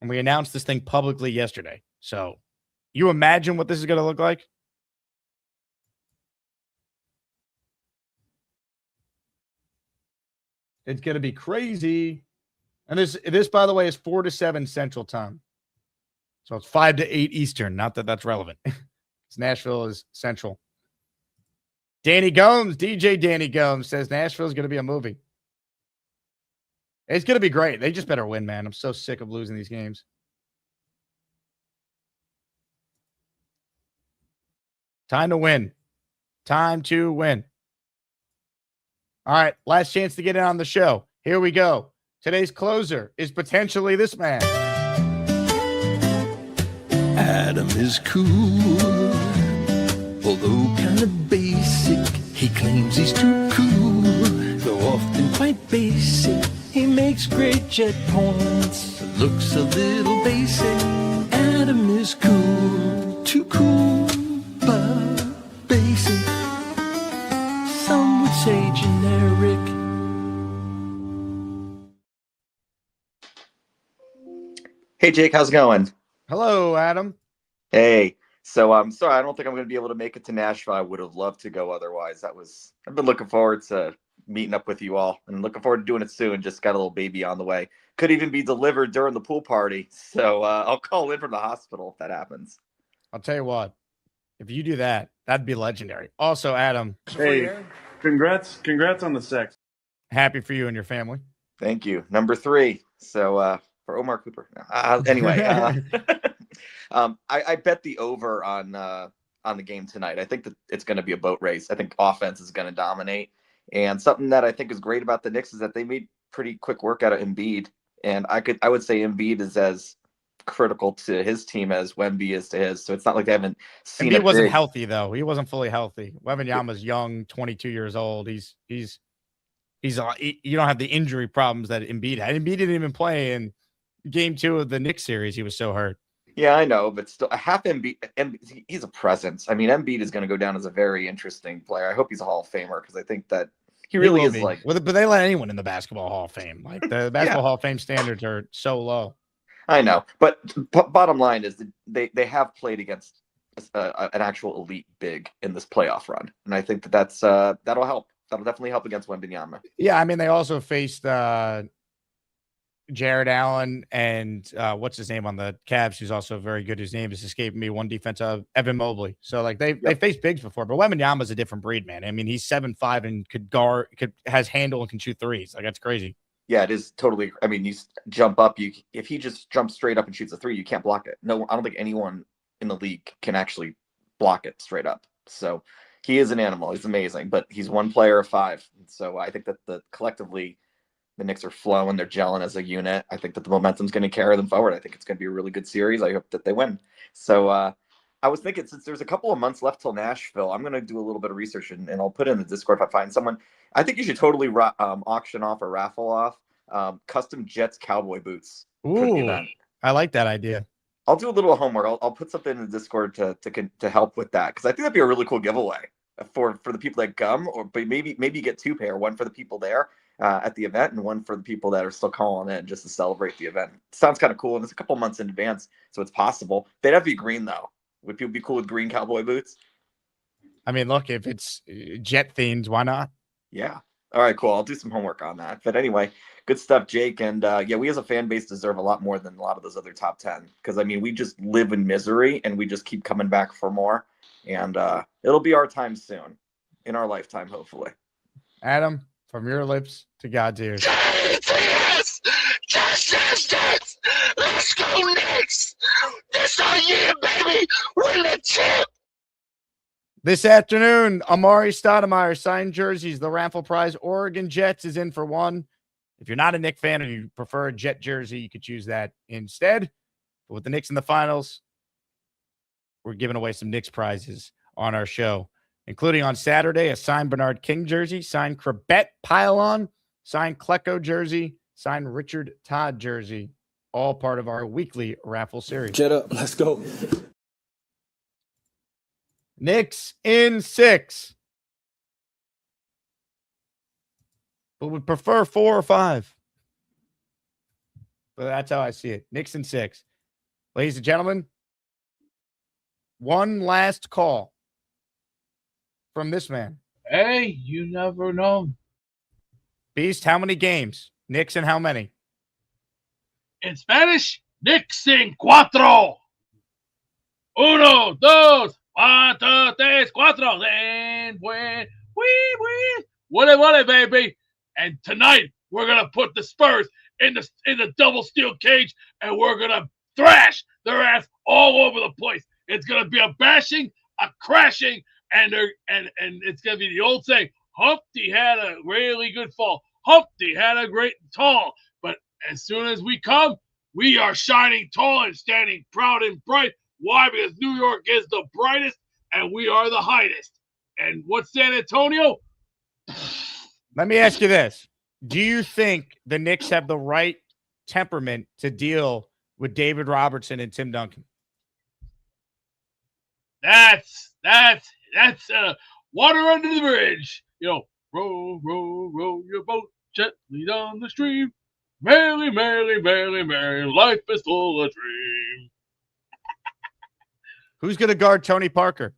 And we announced this thing publicly yesterday. So you imagine what this is going to look like? It's going to be crazy. And this, by the way, is 4 to 7 Central Time. So it's 5 to 8 Eastern. Not that that's relevant. Nashville is Central. Danny Gomes, DJ Danny Gomes says Nashville is going to be a movie. It's going to be great. They just better win, man. I'm so sick of losing these games. Time to win. Time to win. All right, last chance to get in on the show. Here we go. Today's closer is potentially this man. Adam is cool, although kind of basic. He claims he's too cool, though often quite basic. He makes great jet points, looks a little basic. Adam is cool, too cool, but basic. Some would say generic. Hey, Jake, how's it going? Hello, Adam. Hey. So I'm sorry, I don't think I'm going to be able to make it to Nashville. I would have loved to go otherwise. I've been looking forward to meeting up with you all and looking forward to doing it soon. Just got a little baby on the way. Could even be delivered during the pool party. So I'll call in from the hospital if that happens. I'll tell you what, if you do that, that'd be legendary. Also, Adam. Hey, congrats on the sex. Happy for you and your family. Thank you. Number 3. So for Omar Cooper. Anyway, I bet the over on the game tonight. I think that it's going to be a boat race. I think offense is going to dominate. And something that I think is great about the Knicks is that they made pretty quick work out of Embiid. And I would say Embiid is as critical to his team as Wemby is to his. So it's not like they haven't seen it. Embiid wasn't healthy though. He wasn't fully healthy. Wembanyama's young, 22 years old. He's you don't have the injury problems that Embiid had. Embiid didn't even play in game 2 of the Knicks series. He was so hurt. Yeah, I know, but still, half Embiid, he's a presence. I mean, Embiid is going to go down as a very interesting player. I hope he's a Hall of Famer because I think that he really is like. But they let anyone in the Basketball Hall of Fame. Like the Basketball Hall of Fame standards are so low. I know, but bottom line is that they have played against an actual elite big in this playoff run, and I think that'll help. That'll definitely help against Wembanyama. Yeah, I mean, they also faced Jared Allen and what's his name on the Cavs, who's also very good. His name is escaping me. One defensive, Evan Mobley. So like they faced bigs before, but Wembanyama's a different breed, man. I mean, he's 7'5" and has handle and can shoot threes. Like that's crazy. Yeah, it is totally. I mean, you jump up. If he just jumps straight up and shoots a 3, you can't block it. No, I don't think anyone in the league can actually block it straight up. So he is an animal. He's amazing, but he's one player of 5. So I think that collectively the Knicks are flowing. They're gelling as a unit. I think that the momentum's going to carry them forward. I think it's going to be a really good series. I hope that they win. So I was thinking, since there's a couple of months left till Nashville, I'm going to do a little bit of research and I'll put it in the Discord if I find someone. I think you should totally auction off or raffle off custom Jets cowboy boots for the event. I like that idea. I'll do a little homework. I'll put something in the Discord to help with that, because I think that'd be a really cool giveaway for the people that come, but maybe you get 2 pair, one for the people there at the event and one for the people that are still calling in just to celebrate the event. Sounds kind of cool, and it's a couple months in advance, so it's possible. They'd have to be green though. Would people be cool with green cowboy boots? I mean, look, if it's Jet themed, why not? Yeah. All right, cool. I'll do some homework on that. But anyway, good stuff, Jake. And yeah, we as a fan base deserve a lot more than a lot of those other top 10. Because, I mean, we just live in misery and we just keep coming back for more. And it'll be our time soon, in our lifetime, hopefully. Adam, from your lips to God's ears. Yes! Yes! Let's go Knicks! This our year, baby! Win the chip! This afternoon, Amari Stoudemire signed jerseys. The raffle prize, Oregon Jets, is in for one. If you're not a Knicks fan and you prefer a Jet jersey, you could choose that instead. But with the Knicks in the finals, we're giving away some Knicks prizes on our show, including on Saturday, a signed Bernard King jersey, signed Crabette Pylon, signed Klecko jersey, signed Richard Todd jersey, all part of our weekly raffle series. Get up. Let's go. Knicks in 6. But would prefer 4 or 5. But that's how I see it. Knicks in 6. Ladies and gentlemen, one last call from this man. Hey, you never know. Beast, how many games? Knicks in how many? In Spanish, Knicks in 4. 1, 2, 1, 2, 3, 4. And when we win, baby. And tonight we're gonna put the Spurs in the double steel cage, and we're gonna thrash their ass all over the place. It's gonna be a bashing, a crashing, and it's gonna be the old saying: Humpty had a really good fall. Humpty had a great tall. But as soon as we come, we are shining tall and standing proud and bright. Why? Because New York is the brightest, and we are the highest. And what's San Antonio? Let me ask you this. Do you think the Knicks have the right temperament to deal with David Robertson and Tim Duncan? That's water under the bridge. You know, row, row, row your boat gently down the stream. Merrily, merrily, merrily, merrily, life is full of dream. Who's going to guard Tony Parker?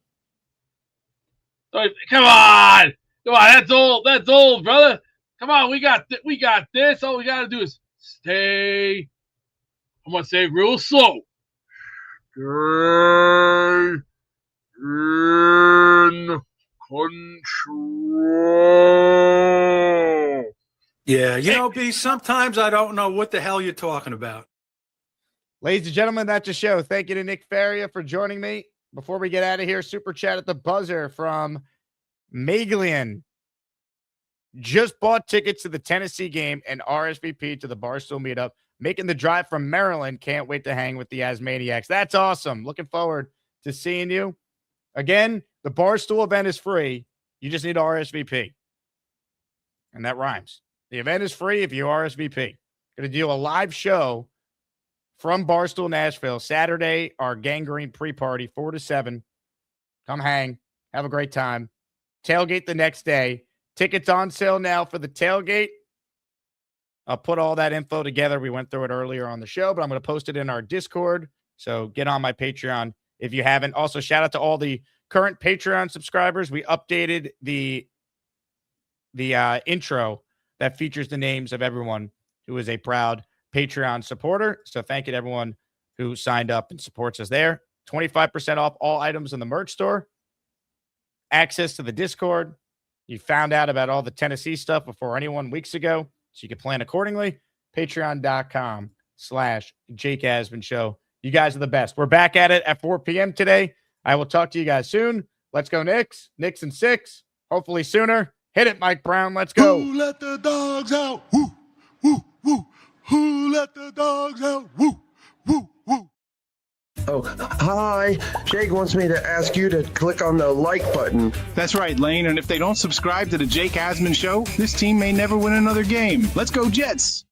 Come on. That's old, brother. Come on, we got this. All we got to do is stay. I'm going to say it real slow. Stay in control. Yeah, you know, B, sometimes I don't know what the hell you're talking about. Ladies and gentlemen, that's the show. Thank you to Nick Faria for joining me. Before we get out of here, super chat at the buzzer from Maglian. Just bought tickets to the Tennessee game and RSVP to the Barstool meetup. Making the drive from Maryland. Can't wait to hang with the Asmaniacs. That's awesome. Looking forward to seeing you. Again, the Barstool event is free. You just need RSVP. And that rhymes. The event is free if you RSVP. Going to do a live show from Barstool, Nashville. Saturday, our Gangrene pre-party, 4 to 7. Come hang. Have a great time. Tailgate the next day. Tickets on sale now for the tailgate. I'll put all that info together. We went through it earlier on the show, but I'm going to post it in our Discord. So get on my Patreon if you haven't. Also, shout out to all the current Patreon subscribers. We updated the intro that features the names of everyone who is a proud Patreon supporter. So thank you to everyone who signed up and supports us there. 25% off all items in the merch store. Access to the Discord. You found out about all the Tennessee stuff before anyone weeks ago, so you can plan accordingly. Patreon.com/Jake Asman Show. You guys are the best. We're back at it at 4 p.m. today. I will talk to you guys soon. Let's go Knicks. Knicks in 6. Hopefully sooner. Hit it, Mike Brown. Let's go. Who let the dogs out? Woo, woo, woo. Who let the dogs out? Woo, woo, woo. Oh, hi. Jake wants me to ask you to click on the like button. That's right, Lane. And if they don't subscribe to the Jake Asman Show, this team may never win another game. Let's go, Jets!